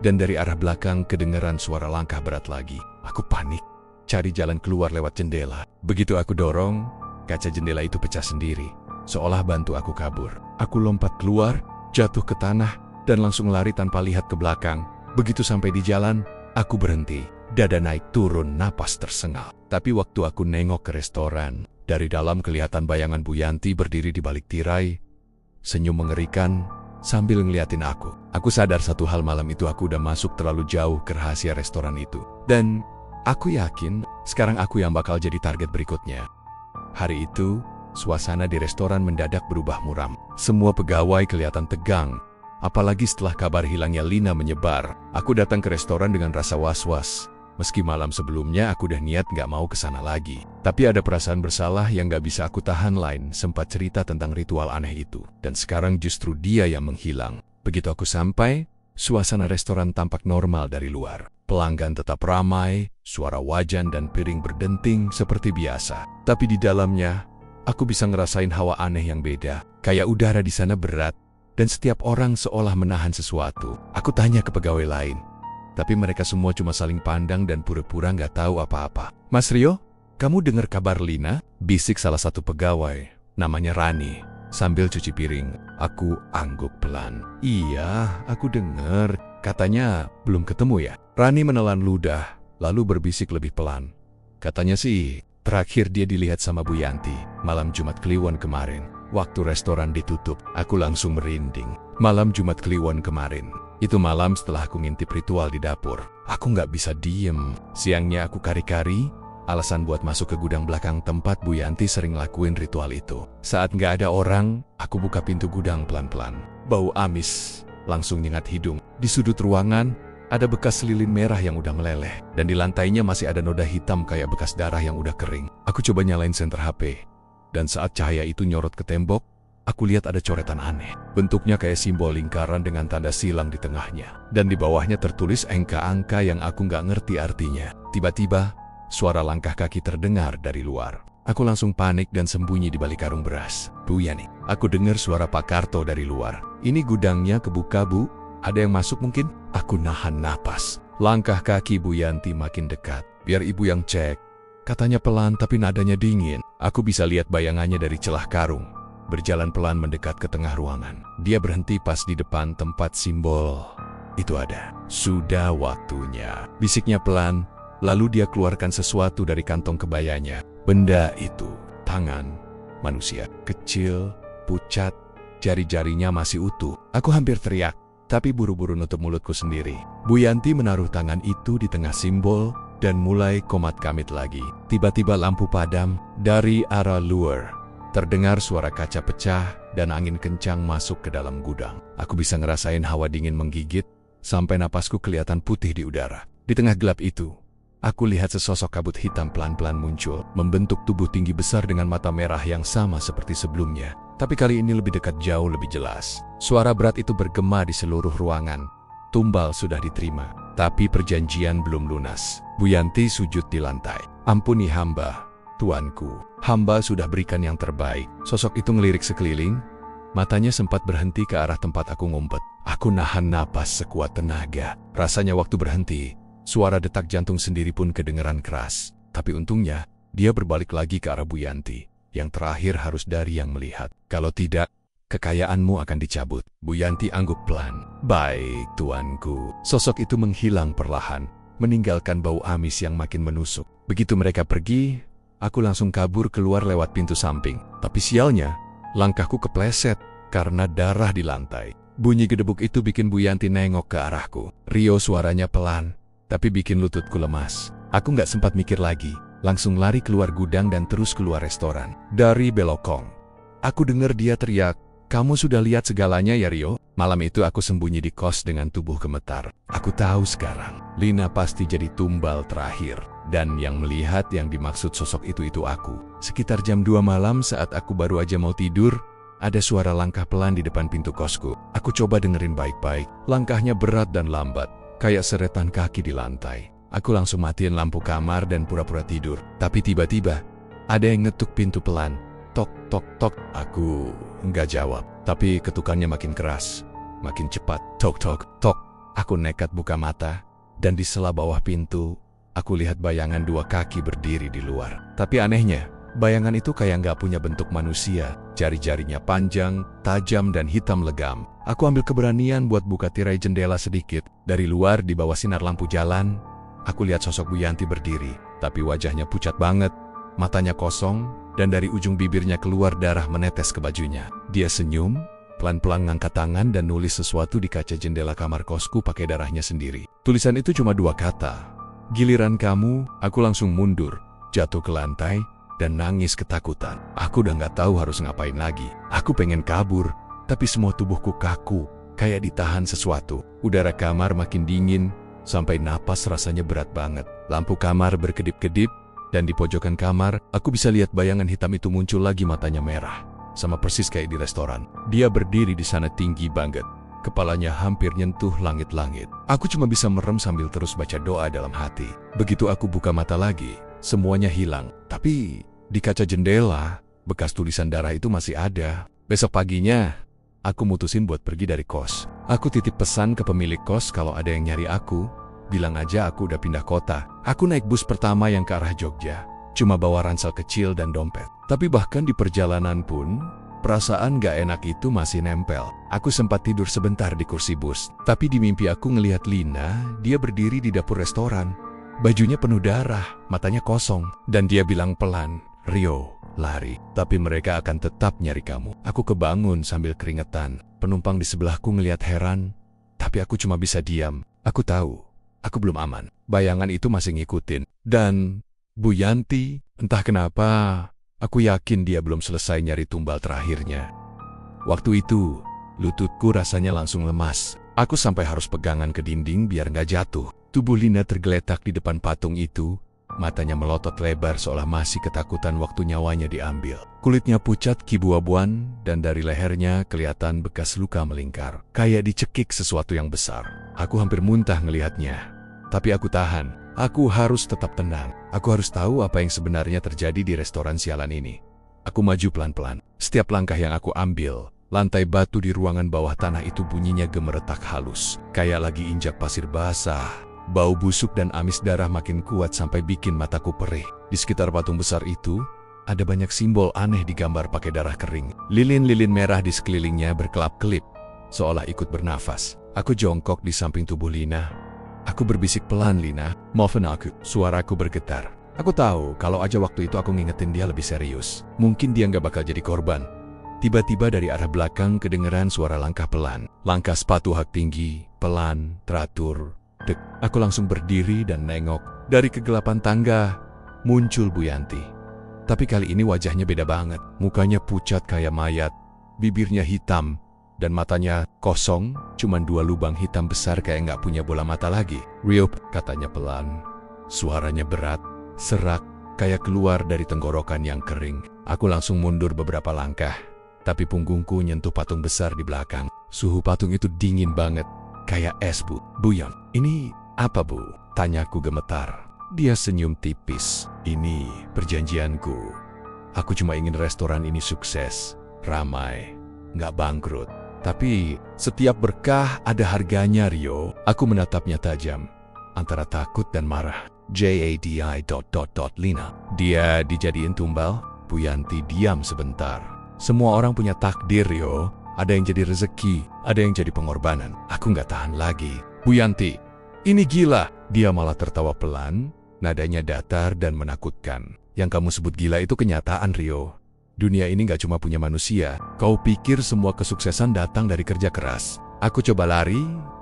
dan dari arah belakang kedengeran suara langkah berat lagi. Aku panik, cari jalan keluar lewat jendela. Begitu aku dorong, kaca jendela itu pecah sendiri, seolah bantu aku kabur. Aku lompat keluar, jatuh ke tanah, dan langsung lari tanpa lihat ke belakang. Begitu sampai di jalan, aku berhenti. Dada naik turun, napas tersengal. Tapi waktu aku nengok ke restoran, dari dalam kelihatan bayangan Bu Yanti berdiri di balik tirai, senyum mengerikan sambil ngeliatin aku. Aku sadar satu hal, malam itu aku udah masuk terlalu jauh ke rahasia restoran itu. Dan aku yakin sekarang aku yang bakal jadi target berikutnya. Hari itu, suasana di restoran mendadak berubah muram. Semua pegawai kelihatan tegang. Apalagi setelah kabar hilangnya Lina menyebar, aku datang ke restoran dengan rasa was-was. Meski malam sebelumnya aku udah niat gak mau ke sana lagi. Tapi ada perasaan bersalah yang gak bisa aku tahan. Lain sempat cerita tentang ritual aneh itu. Dan sekarang justru dia yang menghilang. Begitu aku sampai, suasana restoran tampak normal dari luar. Pelanggan tetap ramai, suara wajan dan piring berdenting seperti biasa. Tapi di dalamnya, aku bisa ngerasain hawa aneh yang beda. Kayak udara di sana berat. Dan setiap orang seolah menahan sesuatu. Aku tanya ke pegawai lain, tapi mereka semua cuma saling pandang dan pura-pura nggak tahu apa-apa. Mas Rio, kamu dengar kabar Lina? Bisik salah satu pegawai, namanya Rani, sambil cuci piring. Aku angguk pelan. Iya, aku dengar. Katanya belum ketemu ya? Rani menelan ludah, lalu berbisik lebih pelan. Katanya sih, terakhir dia dilihat sama Bu Yanti, malam Jumat Kliwon kemarin. Waktu restoran ditutup, aku langsung merinding. Malam Jumat Kliwon kemarin, itu malam setelah aku ngintip ritual di dapur. Aku nggak bisa diem. Siangnya aku kari-kari, alasan buat masuk ke gudang belakang tempat Bu Yanti sering lakuin ritual itu. Saat nggak ada orang, aku buka pintu gudang pelan-pelan. Bau amis langsung nyengat hidung. Di sudut ruangan, ada bekas lilin merah yang udah meleleh. Dan di lantainya masih ada noda hitam kayak bekas darah yang udah kering. Aku coba nyalain senter HP. Dan saat cahaya itu nyorot ke tembok, aku lihat ada coretan aneh. Bentuknya kayak simbol lingkaran dengan tanda silang di tengahnya. Dan di bawahnya tertulis angka-angka yang aku nggak ngerti artinya. Tiba-tiba, suara langkah kaki terdengar dari luar. Aku langsung panik dan sembunyi di balik karung beras. Bu Yani, aku dengar suara Pak Karto dari luar. Ini gudangnya kebuka, Bu. Ada yang masuk mungkin? Aku nahan napas. Langkah kaki Bu Yanti makin dekat. Biar ibu yang cek. Katanya pelan tapi nadanya dingin. Aku bisa lihat bayangannya dari celah karung. Berjalan pelan mendekat ke tengah ruangan. Dia berhenti pas di depan tempat simbol itu ada. Sudah waktunya. Bisiknya pelan, lalu dia keluarkan sesuatu dari kantong kebayanya. Benda itu, tangan manusia kecil, pucat, jari-jarinya masih utuh. Aku hampir teriak, tapi buru-buru nutup mulutku sendiri. Bu Yanti menaruh tangan itu di tengah simbol dan mulai komat kamit lagi. Tiba-tiba lampu padam dari arah luar. Terdengar suara kaca pecah dan angin kencang masuk ke dalam gudang. Aku bisa ngerasain hawa dingin menggigit sampai napasku kelihatan putih di udara. Di tengah gelap itu, aku lihat sesosok kabut hitam pelan-pelan muncul, membentuk tubuh tinggi besar dengan mata merah yang sama seperti sebelumnya. Tapi kali ini lebih dekat, jauh lebih jelas. Suara berat itu bergema di seluruh ruangan. Tumbal sudah diterima, tapi perjanjian belum lunas. Bu Yanti sujud di lantai. Ampuni hamba, tuanku. Hamba sudah berikan yang terbaik. Sosok itu ngelirik sekeliling. Matanya sempat berhenti ke arah tempat aku ngumpet. Aku nahan napas sekuat tenaga. Rasanya waktu berhenti, suara detak jantung sendiri pun kedengeran keras. Tapi untungnya, dia berbalik lagi ke arah Bu Yanti. Yang terakhir harus dari yang melihat. Kalau tidak, kekayaanmu akan dicabut. Bu Yanti angguk pelan. Baik, tuanku. Sosok itu menghilang perlahan, meninggalkan bau amis yang makin menusuk. Begitu mereka pergi, aku langsung kabur keluar lewat pintu samping. Tapi sialnya, langkahku kepleset karena darah di lantai. Bunyi gedebuk itu bikin Bu Yanti nengok ke arahku. Rio suaranya pelan, tapi bikin lututku lemas. Aku nggak sempat mikir lagi. Langsung lari keluar gudang dan terus keluar restoran. Dari belokong, aku dengar dia teriak, "Kamu sudah lihat segalanya ya Rio?" Malam itu aku sembunyi di kos dengan tubuh gemetar. Aku tahu sekarang, Lina pasti jadi tumbal terakhir. Dan yang melihat yang dimaksud sosok itu aku. Sekitar jam 2 malam saat aku baru aja mau tidur, ada suara langkah pelan di depan pintu kosku. Aku coba dengerin baik-baik. Langkahnya berat dan lambat, kayak seretan kaki di lantai. Aku langsung matiin lampu kamar dan pura-pura tidur. Tapi tiba-tiba, ada yang ngetuk pintu pelan. Tok, tok, tok. Aku nggak jawab, tapi ketukannya makin keras, makin cepat. Tok, tok, tok. Aku nekat buka mata, dan di sela bawah pintu, aku lihat bayangan 2 kaki berdiri di luar. Tapi anehnya, bayangan itu kayak nggak punya bentuk manusia. Jari-jarinya panjang, tajam, dan hitam legam. Aku ambil keberanian buat buka tirai jendela sedikit. Dari luar, di bawah sinar lampu jalan, aku lihat sosok Bu Yanti berdiri, tapi wajahnya pucat banget, matanya kosong, dan dari ujung bibirnya keluar darah menetes ke bajunya. Dia senyum, pelan-pelan ngangkat tangan dan nulis sesuatu di kaca jendela kamar kosku pakai darahnya sendiri. Tulisan itu cuma 2 kata. Giliran kamu. Aku langsung mundur, jatuh ke lantai, dan nangis ketakutan. Aku udah nggak tahu harus ngapain lagi. Aku pengen kabur, tapi semua tubuhku kaku, kayak ditahan sesuatu. Udara kamar makin dingin, sampai napas rasanya berat banget. Lampu kamar berkedip-kedip, dan di pojokan kamar, aku bisa lihat bayangan hitam itu muncul lagi, matanya merah. Sama persis kayak di restoran. Dia berdiri di sana tinggi banget. Kepalanya hampir nyentuh langit-langit. Aku cuma bisa merem sambil terus baca doa dalam hati. Begitu aku buka mata lagi, semuanya hilang. Tapi di kaca jendela, bekas tulisan darah itu masih ada. Besok paginya, aku mutusin buat pergi dari kos. Aku titip pesan ke pemilik kos kalau ada yang nyari aku, bilang aja aku udah pindah kota. Aku naik bus pertama yang ke arah Jogja. Cuma bawa ransel kecil dan dompet. Tapi bahkan di perjalanan pun, perasaan gak enak itu masih nempel. Aku sempat tidur sebentar di kursi bus. Tapi di mimpi aku ngelihat Lina, dia berdiri di dapur restoran. Bajunya penuh darah, matanya kosong. Dan dia bilang pelan, "Rio, lari. Tapi mereka akan tetap nyari kamu." Aku kebangun sambil keringetan. Penumpang di sebelahku ngelihat heran, tapi aku cuma bisa diam. Aku tahu, aku belum aman. Bayangan itu masih ngikutin. Dan Bu Yanti, entah kenapa, aku yakin dia belum selesai nyari tumbal terakhirnya. Waktu itu, lututku rasanya langsung lemas. Aku sampai harus pegangan ke dinding biar nggak jatuh. Tubuh Lina tergeletak di depan patung itu. Matanya melotot lebar seolah masih ketakutan waktu nyawanya diambil. Kulitnya pucat kibu-abuan dan dari lehernya kelihatan bekas luka melingkar. Kayak dicekik sesuatu yang besar. Aku hampir muntah ngelihatnya. Tapi aku tahan. Aku harus tetap tenang. Aku harus tahu apa yang sebenarnya terjadi di restoran sialan ini. Aku maju pelan-pelan. Setiap langkah yang aku ambil, lantai batu di ruangan bawah tanah itu bunyinya gemeretak halus. Kayak lagi injak pasir basah. Bau busuk dan amis darah makin kuat sampai bikin mataku perih. Di sekitar patung besar itu, ada banyak simbol aneh digambar pakai darah kering. Lilin-lilin merah di sekelilingnya berkelap-kelip, seolah ikut bernafas. Aku jongkok di samping tubuh Lina. Aku berbisik pelan, "Lina, maafin aku." Suaraku bergetar. Aku tahu kalau aja waktu itu aku ngingetin dia lebih serius, mungkin dia nggak bakal jadi korban. Tiba-tiba dari arah belakang kedengeran suara langkah pelan. Langkah sepatu hak tinggi, pelan, teratur. Dek, aku langsung berdiri dan nengok. Dari kegelapan tangga, muncul Bu Yanti. Tapi kali ini wajahnya beda banget. Mukanya pucat kayak mayat, bibirnya hitam, dan matanya kosong, cuman 2 lubang hitam besar kayak nggak punya bola mata lagi. "Rio," katanya pelan. Suaranya berat, serak, kayak keluar dari tenggorokan yang kering. Aku langsung mundur beberapa langkah, tapi punggungku nyentuh patung besar di belakang. Suhu patung itu dingin banget, kayak es, Bu. "Buyon, ini apa, Bu?" tanyaku gemetar. Dia senyum tipis. "Ini perjanjianku. Aku cuma ingin restoran ini sukses, ramai, nggak bangkrut. Tapi setiap berkah ada harganya, Rio." Aku menatapnya tajam, antara takut dan marah. "Jadi ... Lina. Dia dijadiin tumbal?" Bu Yanti diam sebentar. "Semua orang punya takdir, Rio. Ada yang jadi rezeki, ada yang jadi pengorbanan. Aku nggak tahan lagi." "Bu Yanti, ini gila." Dia malah tertawa pelan, nadanya datar dan menakutkan. "Yang kamu sebut gila itu kenyataan, Rio. Dunia ini nggak cuma punya manusia. Kau pikir semua kesuksesan datang dari kerja keras?" Aku coba lari,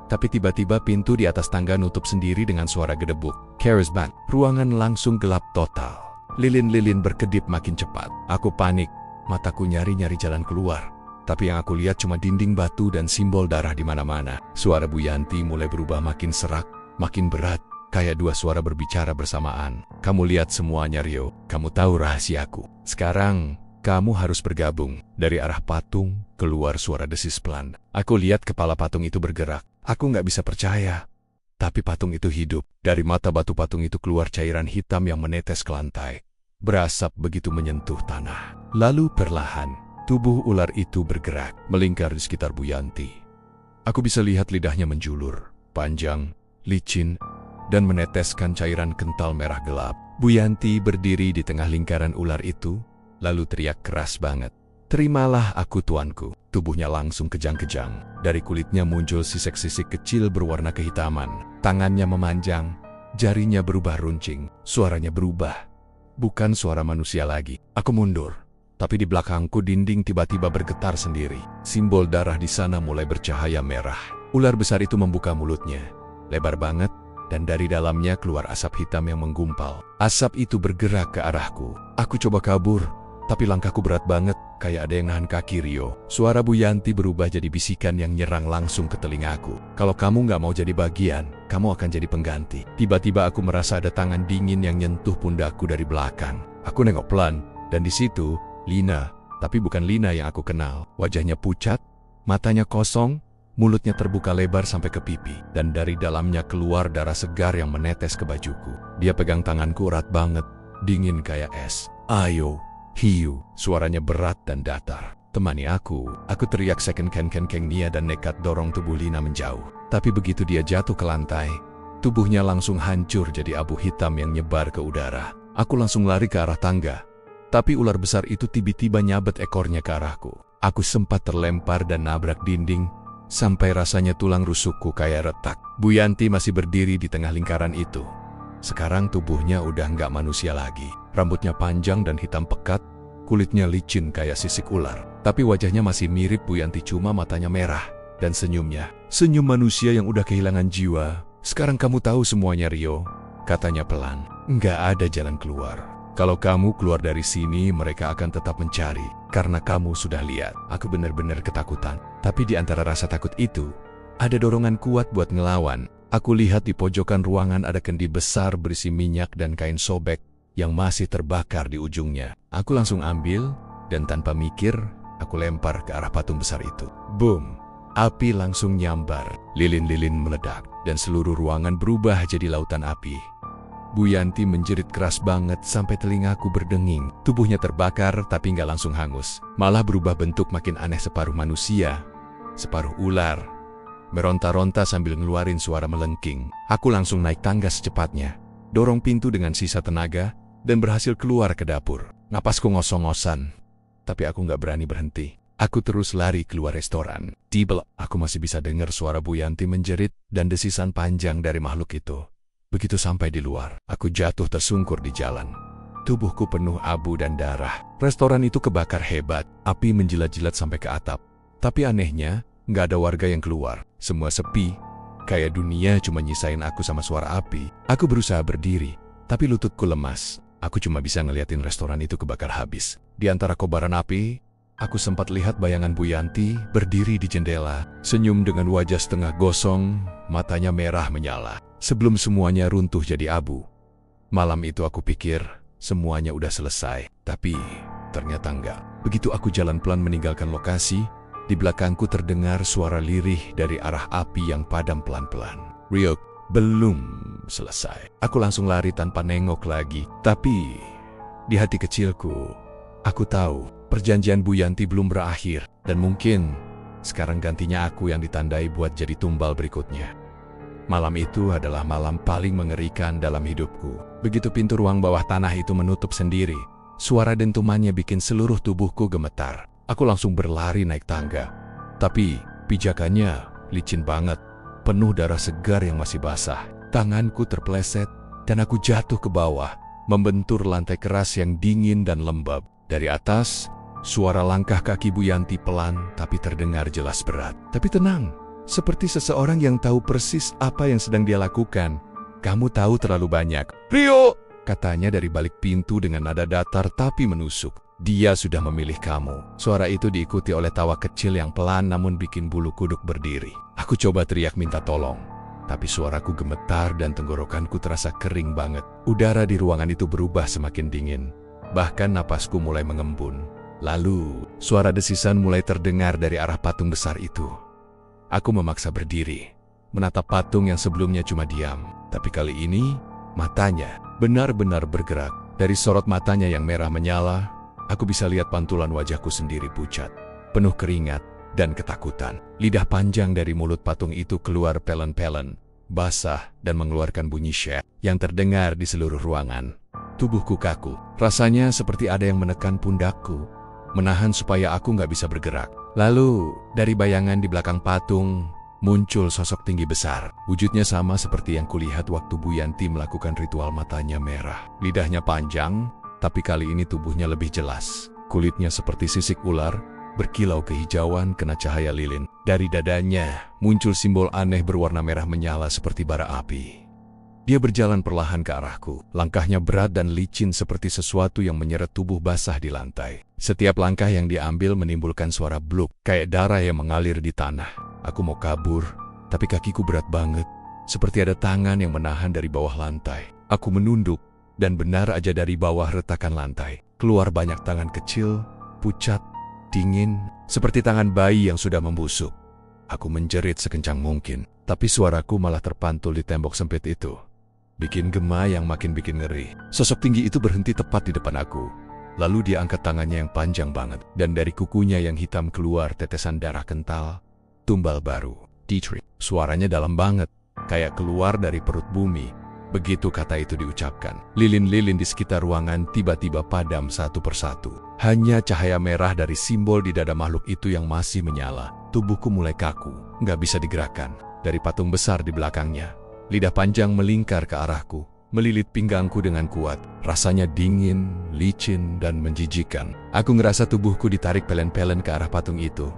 tapi tiba-tiba pintu di atas tangga nutup sendiri dengan suara gedebuk. Charisma. Ruangan langsung gelap total. Lilin-lilin berkedip makin cepat. Aku panik, mataku nyari-nyari jalan keluar. Tapi yang aku lihat cuma dinding batu dan simbol darah di mana-mana. Suara Bu Yanti mulai berubah makin serak, makin berat, kayak 2 suara berbicara bersamaan. "Kamu lihat semuanya, Rio. Kamu tahu rahasiaku. Sekarang kamu harus bergabung." Dari arah patung keluar suara desis pelan. Aku lihat kepala patung itu bergerak. Aku nggak bisa percaya. Tapi patung itu hidup. Dari mata batu patung itu keluar cairan hitam yang menetes ke lantai. Berasap begitu menyentuh tanah. Lalu perlahan, tubuh ular itu bergerak, melingkar di sekitar Bu Yanti. Aku bisa lihat lidahnya menjulur, panjang, licin, dan meneteskan cairan kental merah gelap. Bu Yanti berdiri di tengah lingkaran ular itu, lalu teriak keras banget. "Terimalah aku, tuanku." Tubuhnya langsung kejang-kejang. Dari kulitnya muncul sisik-sisik kecil berwarna kehitaman. Tangannya memanjang, jarinya berubah runcing. Suaranya berubah. Bukan suara manusia lagi. Aku mundur. Tapi di belakangku dinding tiba-tiba bergetar sendiri. Simbol darah di sana mulai bercahaya merah. Ular besar itu membuka mulutnya. Lebar banget, dan dari dalamnya keluar asap hitam yang menggumpal. Asap itu bergerak ke arahku. Aku coba kabur, tapi langkahku berat banget, kayak ada yang nahan kaki, Rio. Suara Bu Yanti berubah jadi bisikan yang nyerang langsung ke telingaku. "Kalau kamu nggak mau jadi bagian, kamu akan jadi pengganti." Tiba-tiba aku merasa ada tangan dingin yang nyentuh pundakku dari belakang. Aku nengok pelan, dan di situ, Lina. Tapi bukan Lina yang aku kenal. Wajahnya pucat, matanya kosong, mulutnya terbuka lebar sampai ke pipi. Dan dari dalamnya keluar darah segar yang menetes ke bajuku. Dia pegang tanganku erat banget, dingin kayak es. "Ayo, hiu." Suaranya berat dan datar. "Temani aku." Aku teriak second keng Nia dan nekat dorong tubuh Lina menjauh. Tapi begitu dia jatuh ke lantai, tubuhnya langsung hancur jadi abu hitam yang nyebar ke udara. Aku langsung lari ke arah tangga. Tapi ular besar itu tiba-tiba nyabet ekornya ke arahku. Aku sempat terlempar dan nabrak dinding, sampai rasanya tulang rusukku kayak retak. Bu Yanti masih berdiri di tengah lingkaran itu. Sekarang tubuhnya udah nggak manusia lagi. Rambutnya panjang dan hitam pekat, kulitnya licin kayak sisik ular. Tapi wajahnya masih mirip Bu Yanti, cuma matanya merah. Dan senyumnya, senyum manusia yang udah kehilangan jiwa. "Sekarang kamu tahu semuanya, Rio," katanya pelan. "Nggak ada jalan keluar. Kalau kamu keluar dari sini, mereka akan tetap mencari. Karena kamu sudah lihat." Aku benar-benar ketakutan. Tapi di antara rasa takut itu, ada dorongan kuat buat ngelawan. Aku lihat di pojokan ruangan ada kendi besar berisi minyak dan kain sobek yang masih terbakar di ujungnya. Aku langsung ambil, dan tanpa mikir, aku lempar ke arah patung besar itu. Boom! Api langsung nyambar, lilin-lilin meledak, dan seluruh ruangan berubah jadi lautan api. Bu Yanti menjerit keras banget sampai telingaku berdenging. Tubuhnya terbakar tapi nggak langsung hangus. Malah berubah bentuk makin aneh, separuh manusia, separuh ular. Meronta-ronta sambil ngeluarin suara melengking. Aku langsung naik tangga secepatnya, dorong pintu dengan sisa tenaga, dan berhasil keluar ke dapur. Napasku ngos-ngosan, tapi aku nggak berani berhenti. Aku terus lari keluar restoran. Di belakang, aku masih bisa dengar suara Bu Yanti menjerit dan desisan panjang dari makhluk itu. Begitu sampai di luar, aku jatuh tersungkur di jalan. Tubuhku penuh abu dan darah. Restoran itu kebakar hebat. Api menjilat-jilat sampai ke atap. Tapi anehnya, nggak ada warga yang keluar. Semua sepi. Kayak dunia cuma nyisain aku sama suara api. Aku berusaha berdiri, tapi lututku lemas. Aku cuma bisa ngeliatin restoran itu kebakar habis. Di antara kobaran api, aku sempat lihat bayangan Bu Yanti berdiri di jendela, senyum dengan wajah setengah gosong, matanya merah menyala. Sebelum semuanya runtuh jadi abu. Malam itu aku pikir semuanya udah selesai, tapi ternyata enggak. Begitu aku jalan pelan meninggalkan lokasi, di belakangku terdengar suara lirih dari arah api yang padam pelan-pelan. Ryuk, belum selesai. Aku langsung lari tanpa nengok lagi. Tapi di hati kecilku, aku tahu perjanjian Bu Yanti belum berakhir. Dan mungkin sekarang gantinya aku yang ditandai buat jadi tumbal berikutnya. Malam itu adalah malam paling mengerikan dalam hidupku. Begitu pintu ruang bawah tanah itu menutup sendiri, suara dentumannya bikin seluruh tubuhku gemetar. Aku langsung berlari naik tangga. Tapi pijakannya licin banget, penuh darah segar yang masih basah. Tanganku terpeleset dan aku jatuh ke bawah, membentur lantai keras yang dingin dan lembab. Dari atas, suara langkah kaki Bu Yanti pelan tapi terdengar jelas berat. Tapi tenang, seperti seseorang yang tahu persis apa yang sedang dia lakukan. Kamu tahu terlalu banyak. Rio, katanya dari balik pintu dengan nada datar tapi menusuk. Dia sudah memilih kamu. Suara itu diikuti oleh tawa kecil yang pelan namun bikin bulu kuduk berdiri. Aku coba teriak minta tolong, tapi suaraku gemetar dan tenggorokanku terasa kering banget. Udara di ruangan itu berubah semakin dingin. Bahkan napasku mulai mengembun. Lalu, suara desisan mulai terdengar dari arah patung besar itu. Aku memaksa berdiri, menatap patung yang sebelumnya cuma diam. Tapi kali ini, matanya benar-benar bergerak. Dari sorot matanya yang merah menyala, aku bisa lihat pantulan wajahku sendiri pucat, penuh keringat dan ketakutan. Lidah panjang dari mulut patung itu keluar pelen-pelen, basah dan mengeluarkan bunyi syek yang terdengar di seluruh ruangan. Tubuhku kaku, rasanya seperti ada yang menekan pundakku, menahan supaya aku nggak bisa bergerak. Lalu, dari bayangan di belakang patung, muncul sosok tinggi besar. Wujudnya sama seperti yang kulihat waktu Bu Yanti melakukan ritual matanya merah. Lidahnya panjang, tapi kali ini tubuhnya lebih jelas. Kulitnya seperti sisik ular, berkilau kehijauan kena cahaya lilin. Dari dadanya, muncul simbol aneh berwarna merah menyala seperti bara api. Dia berjalan perlahan ke arahku. Langkahnya berat dan licin seperti sesuatu yang menyeret tubuh basah di lantai. Setiap langkah yang diambil menimbulkan suara bluk, kayak darah yang mengalir di tanah. Aku mau kabur, tapi kakiku berat banget, seperti ada tangan yang menahan dari bawah lantai. Aku menunduk, dan benar aja dari bawah retakan lantai keluar banyak tangan kecil, pucat, dingin, seperti tangan bayi yang sudah membusuk. Aku menjerit sekencang mungkin, tapi suaraku malah terpantul di tembok sempit itu. Bikin gema yang makin bikin ngeri. Sosok tinggi itu berhenti tepat di depan aku. Lalu dia angkat tangannya yang panjang banget, dan dari kukunya yang hitam keluar tetesan darah kental. Tumbal baru, Dietrich. Suaranya dalam banget, kayak keluar dari perut bumi. Begitu kata itu diucapkan, lilin-lilin di sekitar ruangan tiba-tiba padam satu persatu. Hanya cahaya merah dari simbol di dada makhluk itu yang masih menyala. Tubuhku mulai kaku, nggak bisa digerakkan. Dari patung besar di belakangnya, lidah panjang melingkar ke arahku, melilit pinggangku dengan kuat. Rasanya dingin, licin, dan menjijikan. Aku ngerasa tubuhku ditarik pelen-pelen ke arah patung itu.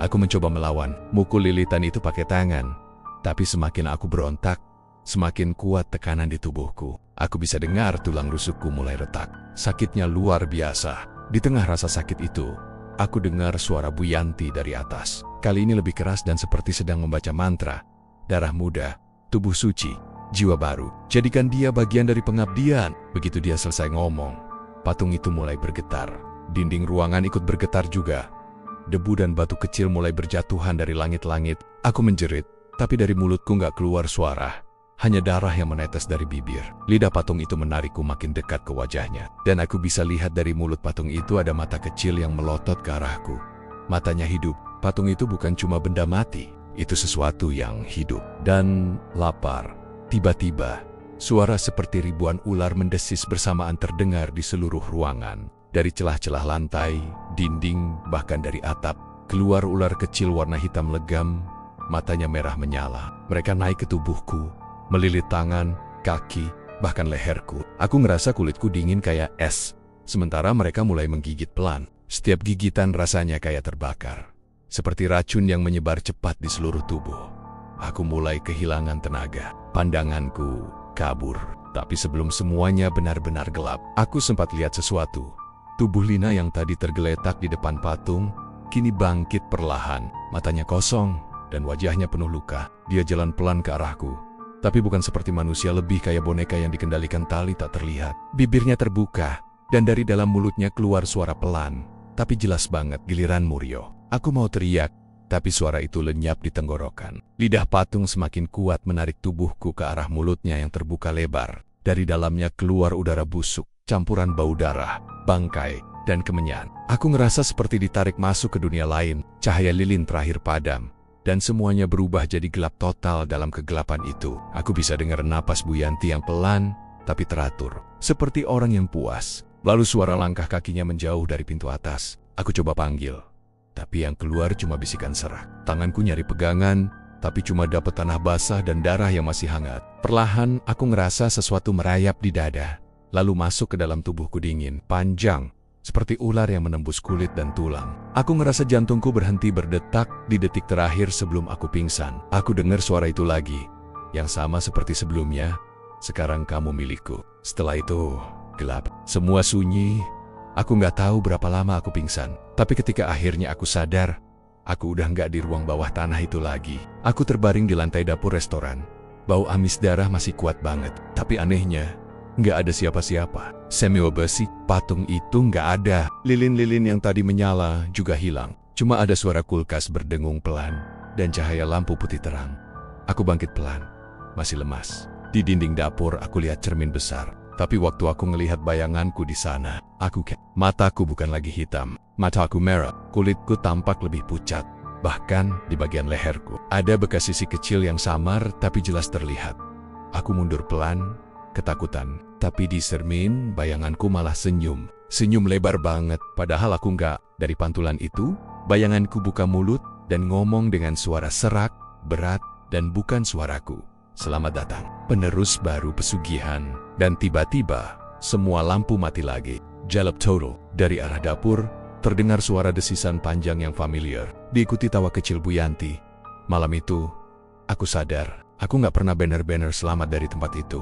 Aku mencoba melawan, mukul lilitan itu pakai tangan. Tapi semakin aku berontak, semakin kuat tekanan di tubuhku. Aku bisa dengar tulang rusukku mulai retak. Sakitnya luar biasa. Di tengah rasa sakit itu, aku dengar suara Bu Yanti dari atas. Kali ini lebih keras dan seperti sedang membaca mantra. Darah muda, tubuh suci, jiwa baru. Jadikan dia bagian dari pengabdian. Begitu dia selesai ngomong, patung itu mulai bergetar. Dinding ruangan ikut bergetar juga. Debu dan batu kecil mulai berjatuhan dari langit-langit. Aku menjerit, tapi dari mulutku nggak keluar suara. Hanya darah yang menetes dari bibir. Lidah patung itu menarikku makin dekat ke wajahnya. Dan aku bisa lihat dari mulut patung itu ada mata kecil yang melotot ke arahku. Matanya hidup. Patung itu bukan cuma benda mati. Itu sesuatu yang hidup dan lapar. Tiba-tiba, suara seperti ribuan ular mendesis bersamaan terdengar di seluruh ruangan. Dari celah-celah lantai, dinding, bahkan dari atap, keluar ular kecil warna hitam legam. Matanya merah menyala. Mereka naik ke tubuhku, melilit tangan, kaki, bahkan leherku. Aku ngerasa kulitku dingin kayak es. Sementara mereka mulai menggigit pelan. Setiap gigitan rasanya kayak terbakar. Seperti racun yang menyebar cepat di seluruh tubuh. Aku mulai kehilangan tenaga. Pandanganku kabur. Tapi sebelum semuanya benar-benar gelap, aku sempat lihat sesuatu. Tubuh Lina yang tadi tergeletak di depan patung, kini bangkit perlahan. Matanya kosong, dan wajahnya penuh luka. Dia jalan pelan ke arahku. Tapi bukan seperti manusia, lebih kayak boneka yang dikendalikan tali tak terlihat. Bibirnya terbuka, dan dari dalam mulutnya keluar suara pelan. Tapi jelas banget, giliranmu Rio. Aku mau teriak, tapi suara itu lenyap di tenggorokan. Lidah patung semakin kuat menarik tubuhku ke arah mulutnya yang terbuka lebar. Dari dalamnya keluar udara busuk, campuran bau darah, bangkai, dan kemenyan. Aku ngerasa seperti ditarik masuk ke dunia lain. Cahaya lilin terakhir padam, dan semuanya berubah jadi gelap total dalam kegelapan itu. Aku bisa dengar napas Bu Yanti yang pelan, tapi teratur. Seperti orang yang puas. Lalu suara langkah kakinya menjauh dari pintu atas. Aku coba panggil, tapi yang keluar cuma bisikan serak. Tanganku nyari pegangan, tapi cuma dapat tanah basah dan darah yang masih hangat. Perlahan, aku ngerasa sesuatu merayap di dada, lalu masuk ke dalam tubuhku dingin, panjang, seperti ular yang menembus kulit dan tulang. Aku ngerasa jantungku berhenti berdetak di detik terakhir sebelum aku pingsan. Aku dengar suara itu lagi, yang sama seperti sebelumnya. Sekarang kamu milikku. Setelah itu, gelap. Semua sunyi. Aku nggak tahu berapa lama aku pingsan. Tapi ketika akhirnya aku sadar, aku udah nggak di ruang bawah tanah itu lagi. Aku terbaring di lantai dapur restoran. Bau amis darah masih kuat banget. Tapi anehnya, nggak ada siapa-siapa. Samuel besi, patung itu nggak ada. Lilin-lilin yang tadi menyala juga hilang. Cuma ada suara kulkas berdengung pelan dan cahaya lampu putih terang. Aku bangkit pelan, masih lemas. Di dinding dapur aku lihat cermin besar. Tapi waktu aku ngelihat bayanganku di sana, mataku bukan lagi hitam. Mataku merah, kulitku tampak lebih pucat. Bahkan di bagian leherku, ada bekas sisik kecil yang samar tapi jelas terlihat. Aku mundur pelan, ketakutan. Tapi di cermin, bayanganku malah senyum. Senyum lebar banget, padahal aku nggak. Dari pantulan itu, bayanganku buka mulut dan ngomong dengan suara serak, berat, dan bukan suaraku. Selamat datang, penerus baru pesugihan. Dan tiba-tiba, semua lampu mati lagi. Jalap total. Dari arah dapur, terdengar suara desisan panjang yang familiar. Diikuti tawa kecil Bu Yanti. Malam itu, aku sadar, aku nggak pernah benar-benar selamat dari tempat itu.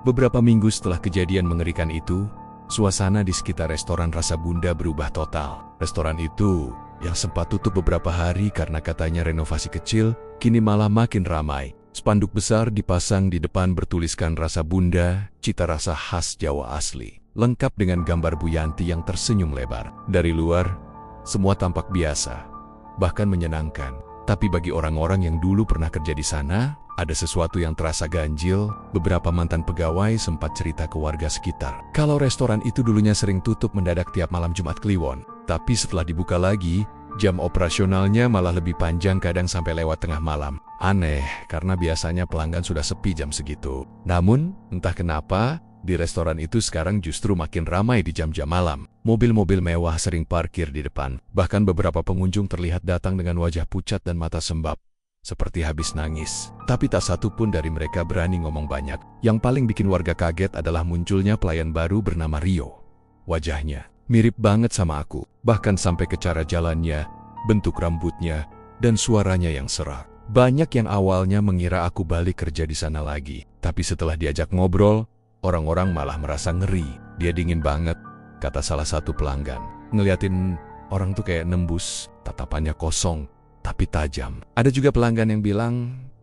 Beberapa minggu setelah kejadian mengerikan itu, suasana di sekitar restoran Rasa Bunda berubah total. Restoran itu, yang sempat tutup beberapa hari karena katanya renovasi kecil, kini malah makin ramai. Spanduk besar dipasang di depan bertuliskan Rasa Bunda, cita rasa khas Jawa asli. Lengkap dengan gambar Bu Yanti yang tersenyum lebar. Dari luar, semua tampak biasa, bahkan menyenangkan. Tapi bagi orang-orang yang dulu pernah kerja di sana, ada sesuatu yang terasa ganjil. Beberapa mantan pegawai sempat cerita ke warga sekitar. Kalau restoran itu dulunya sering tutup mendadak tiap malam Jumat Kliwon. Tapi setelah dibuka lagi, jam operasionalnya malah lebih panjang, kadang sampai lewat tengah malam. Aneh, karena biasanya pelanggan sudah sepi jam segitu. Namun, entah kenapa, di restoran itu sekarang justru makin ramai di jam-jam malam. Mobil-mobil mewah sering parkir di depan. Bahkan beberapa pengunjung terlihat datang dengan wajah pucat dan mata sembab, seperti habis nangis. Tapi tak satu pun dari mereka berani ngomong banyak. Yang paling bikin warga kaget adalah munculnya pelayan baru bernama Rio. Wajahnya mirip banget sama aku, bahkan sampai ke cara jalannya, bentuk rambutnya, dan suaranya yang serak. Banyak yang awalnya mengira aku balik kerja di sana lagi. Tapi setelah diajak ngobrol, orang-orang malah merasa ngeri. Dia dingin banget, kata salah satu pelanggan. Ngeliatin orang tuh kayak nembus, tatapannya kosong, tapi tajam. Ada juga pelanggan yang bilang,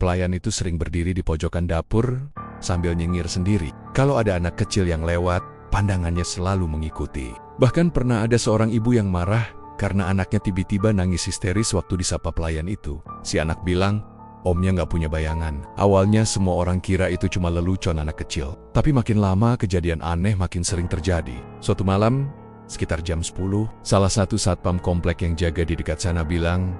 pelayan itu sering berdiri di pojokan dapur, sambil nyengir sendiri. Kalau ada anak kecil yang lewat, pandangannya selalu mengikuti. Bahkan pernah ada seorang ibu yang marah karena anaknya tiba-tiba nangis histeris waktu disapa pelayan itu. Si anak bilang, omnya nggak punya bayangan. Awalnya semua orang kira itu cuma lelucon anak kecil. Tapi makin lama kejadian aneh makin sering terjadi. Suatu malam, sekitar jam 10, salah satu satpam komplek yang jaga di dekat sana bilang,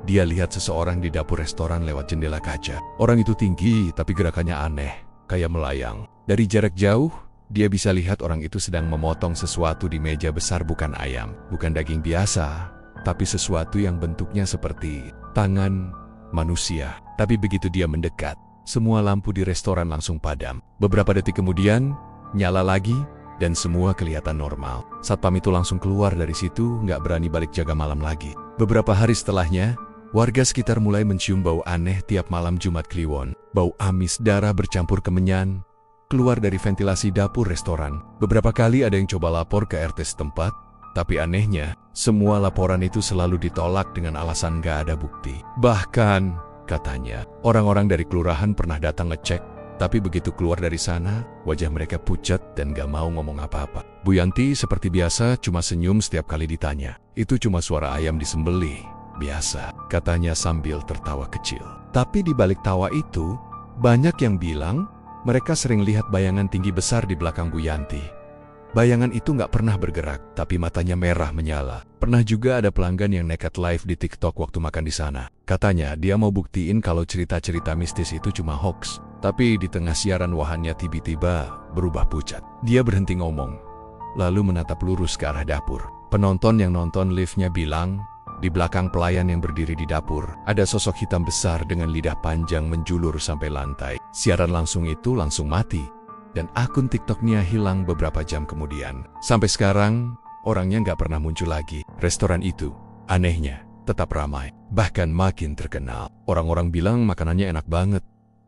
dia lihat seseorang di dapur restoran lewat jendela kaca. Orang itu tinggi tapi gerakannya aneh, kayak melayang. Dari jarak jauh, dia bisa lihat orang itu sedang memotong sesuatu di meja besar, bukan ayam, bukan daging biasa, tapi sesuatu yang bentuknya seperti tangan manusia. Tapi begitu dia mendekat, semua lampu di restoran langsung padam. Beberapa detik kemudian, nyala lagi, dan semua kelihatan normal. Satpam itu langsung keluar dari situ, nggak berani balik jaga malam lagi. Beberapa hari setelahnya, warga sekitar mulai mencium bau aneh tiap malam Jumat Kliwon. Bau amis darah bercampur kemenyan, keluar dari ventilasi dapur restoran. Beberapa kali ada yang coba lapor ke RT setempat, tapi anehnya, semua laporan itu selalu ditolak dengan alasan nggak ada bukti. Bahkan, katanya, orang-orang dari kelurahan pernah datang ngecek, tapi begitu keluar dari sana, wajah mereka pucat dan gak mau ngomong apa-apa. Bu Yanti seperti biasa cuma senyum setiap kali ditanya. Itu cuma suara ayam disembelih. Biasa, katanya sambil tertawa kecil. Tapi di balik tawa itu, banyak yang bilang mereka sering lihat bayangan tinggi besar di belakang Bu Yanti. Bayangan itu nggak pernah bergerak, tapi matanya merah menyala. Pernah juga ada pelanggan yang nekat live di TikTok waktu makan di sana. Katanya dia mau buktiin kalau cerita-cerita mistis itu cuma hoax. Tapi di tengah siaran wahannya tiba-tiba berubah pucat. Dia berhenti ngomong, lalu menatap lurus ke arah dapur. Penonton yang nonton live-nya bilang, di belakang pelayan yang berdiri di dapur, ada sosok hitam besar dengan lidah panjang menjulur sampai lantai. Siaran langsung itu langsung mati, dan akun TikTok-nya hilang beberapa jam kemudian. Sampai sekarang, orangnya nggak pernah muncul lagi. Restoran itu, anehnya, tetap ramai, bahkan makin terkenal. Orang-orang bilang makanannya enak banget,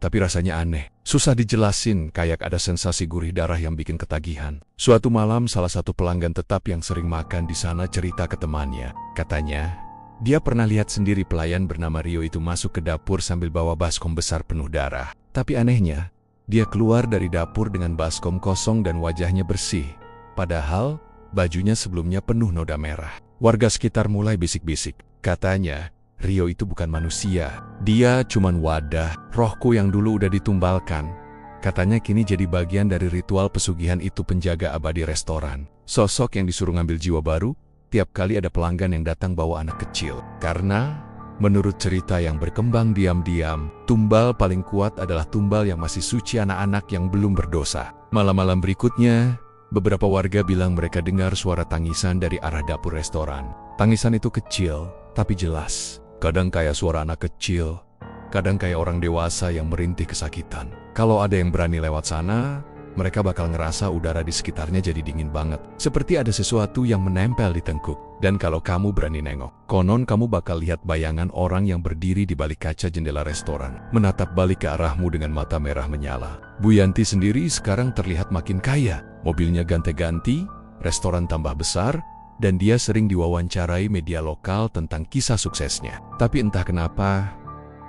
tapi rasanya aneh. Susah dijelasin, kayak ada sensasi gurih darah yang bikin ketagihan. Suatu malam, salah satu pelanggan tetap yang sering makan di sana cerita ke temannya. Katanya, dia pernah lihat sendiri pelayan bernama Rio itu masuk ke dapur sambil bawa baskom besar penuh darah. Tapi anehnya, dia keluar dari dapur dengan baskom kosong dan wajahnya bersih. Padahal, bajunya sebelumnya penuh noda merah. Warga sekitar mulai bisik-bisik. Katanya, Rio itu bukan manusia. Dia cuman wadah, rohku yang dulu udah ditumbalkan. Katanya kini jadi bagian dari ritual pesugihan itu penjaga abadi restoran. Sosok yang disuruh ngambil jiwa baru, tiap kali ada pelanggan yang datang bawa anak kecil. Karena, menurut cerita yang berkembang diam-diam, tumbal paling kuat adalah tumbal yang masih suci anak-anak yang belum berdosa. Malam-malam berikutnya, beberapa warga bilang mereka dengar suara tangisan dari arah dapur restoran. Tangisan itu kecil, tapi jelas. Kadang kayak suara anak kecil, kadang kayak orang dewasa yang merintih kesakitan. Kalau ada yang berani lewat sana, mereka bakal ngerasa udara di sekitarnya jadi dingin banget. Seperti ada sesuatu yang menempel di tengkuk. Dan kalau kamu berani nengok, konon kamu bakal lihat bayangan orang yang berdiri di balik kaca jendela restoran, menatap balik ke arahmu dengan mata merah menyala. Bu Yanti sendiri sekarang terlihat makin kaya. Mobilnya ganti-ganti, restoran tambah besar, dan dia sering diwawancarai media lokal tentang kisah suksesnya. Tapi entah kenapa,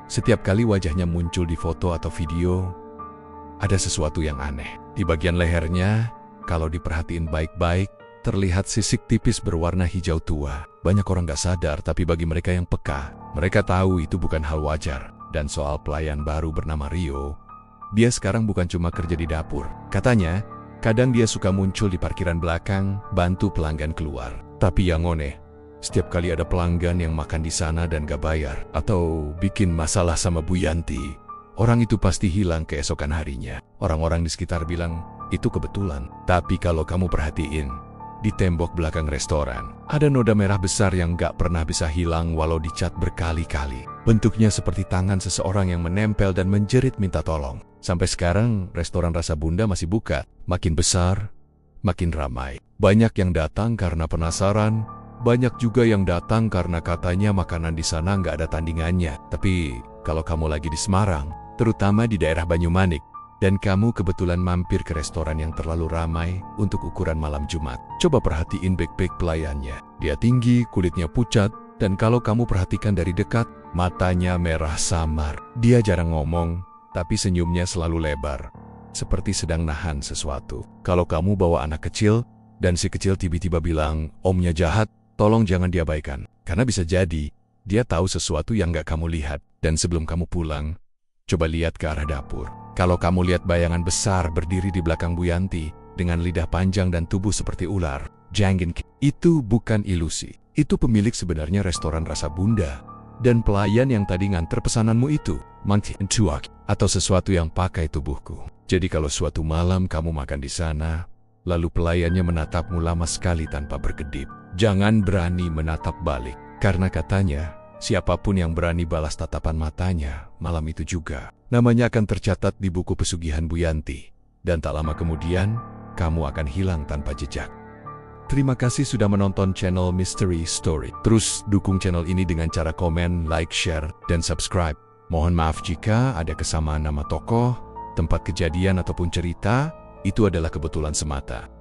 setiap kali wajahnya muncul di foto atau video, ada sesuatu yang aneh. Di bagian lehernya, kalau diperhatiin baik-baik, terlihat sisik tipis berwarna hijau tua. Banyak orang gak sadar, tapi bagi mereka yang peka, mereka tahu itu bukan hal wajar. Dan soal pelayan baru bernama Rio, dia sekarang bukan cuma kerja di dapur. Katanya, kadang dia suka muncul di parkiran belakang, bantu pelanggan keluar. Tapi yang aneh, setiap kali ada pelanggan yang makan di sana dan gak bayar, atau bikin masalah sama Bu Yanti, orang itu pasti hilang keesokan harinya. Orang-orang di sekitar bilang, itu kebetulan. Tapi kalau kamu perhatiin, di tembok belakang restoran, ada noda merah besar yang gak pernah bisa hilang walau dicat berkali-kali. Bentuknya seperti tangan seseorang yang menempel dan menjerit minta tolong. Sampai sekarang, restoran Rasa Bunda masih buka. Makin besar, makin ramai. Banyak yang datang karena penasaran, banyak juga yang datang karena katanya makanan di sana nggak ada tandingannya. Tapi, kalau kamu lagi di Semarang, terutama di daerah Banyumanik, dan kamu kebetulan mampir ke restoran yang terlalu ramai untuk ukuran malam Jumat, coba perhatiin backpack pelayannya. Dia tinggi, kulitnya pucat, dan kalau kamu perhatikan dari dekat, matanya merah samar. Dia jarang ngomong, tapi senyumnya selalu lebar, seperti sedang nahan sesuatu. Kalau kamu bawa anak kecil, dan si kecil tiba-tiba bilang, omnya jahat, tolong jangan diabaikan. Karena bisa jadi, dia tahu sesuatu yang gak kamu lihat. Dan sebelum kamu pulang, coba lihat ke arah dapur. Kalau kamu lihat bayangan besar berdiri di belakang Bu Yanti, dengan lidah panjang dan tubuh seperti ular, jangan, itu bukan ilusi. Itu pemilik sebenarnya restoran Rasa Bunda. Dan pelayan yang tadi nganter pesananmu itu, mantuak, atau sesuatu yang pakai tubuhku. Jadi kalau suatu malam kamu makan di sana, lalu pelayannya menatapmu lama sekali tanpa berkedip, jangan berani menatap balik. Karena katanya, Siapapun yang berani balas tatapan matanya malam itu juga, namanya akan tercatat di buku pesugihan Bu Yanti. Dan tak lama kemudian, kamu akan hilang tanpa jejak. Terima kasih sudah menonton channel Mystery Story. Terus dukung channel ini dengan cara komen, like, share, dan subscribe. Mohon maaf jika ada kesamaan nama tokoh, tempat kejadian ataupun cerita, itu adalah kebetulan semata.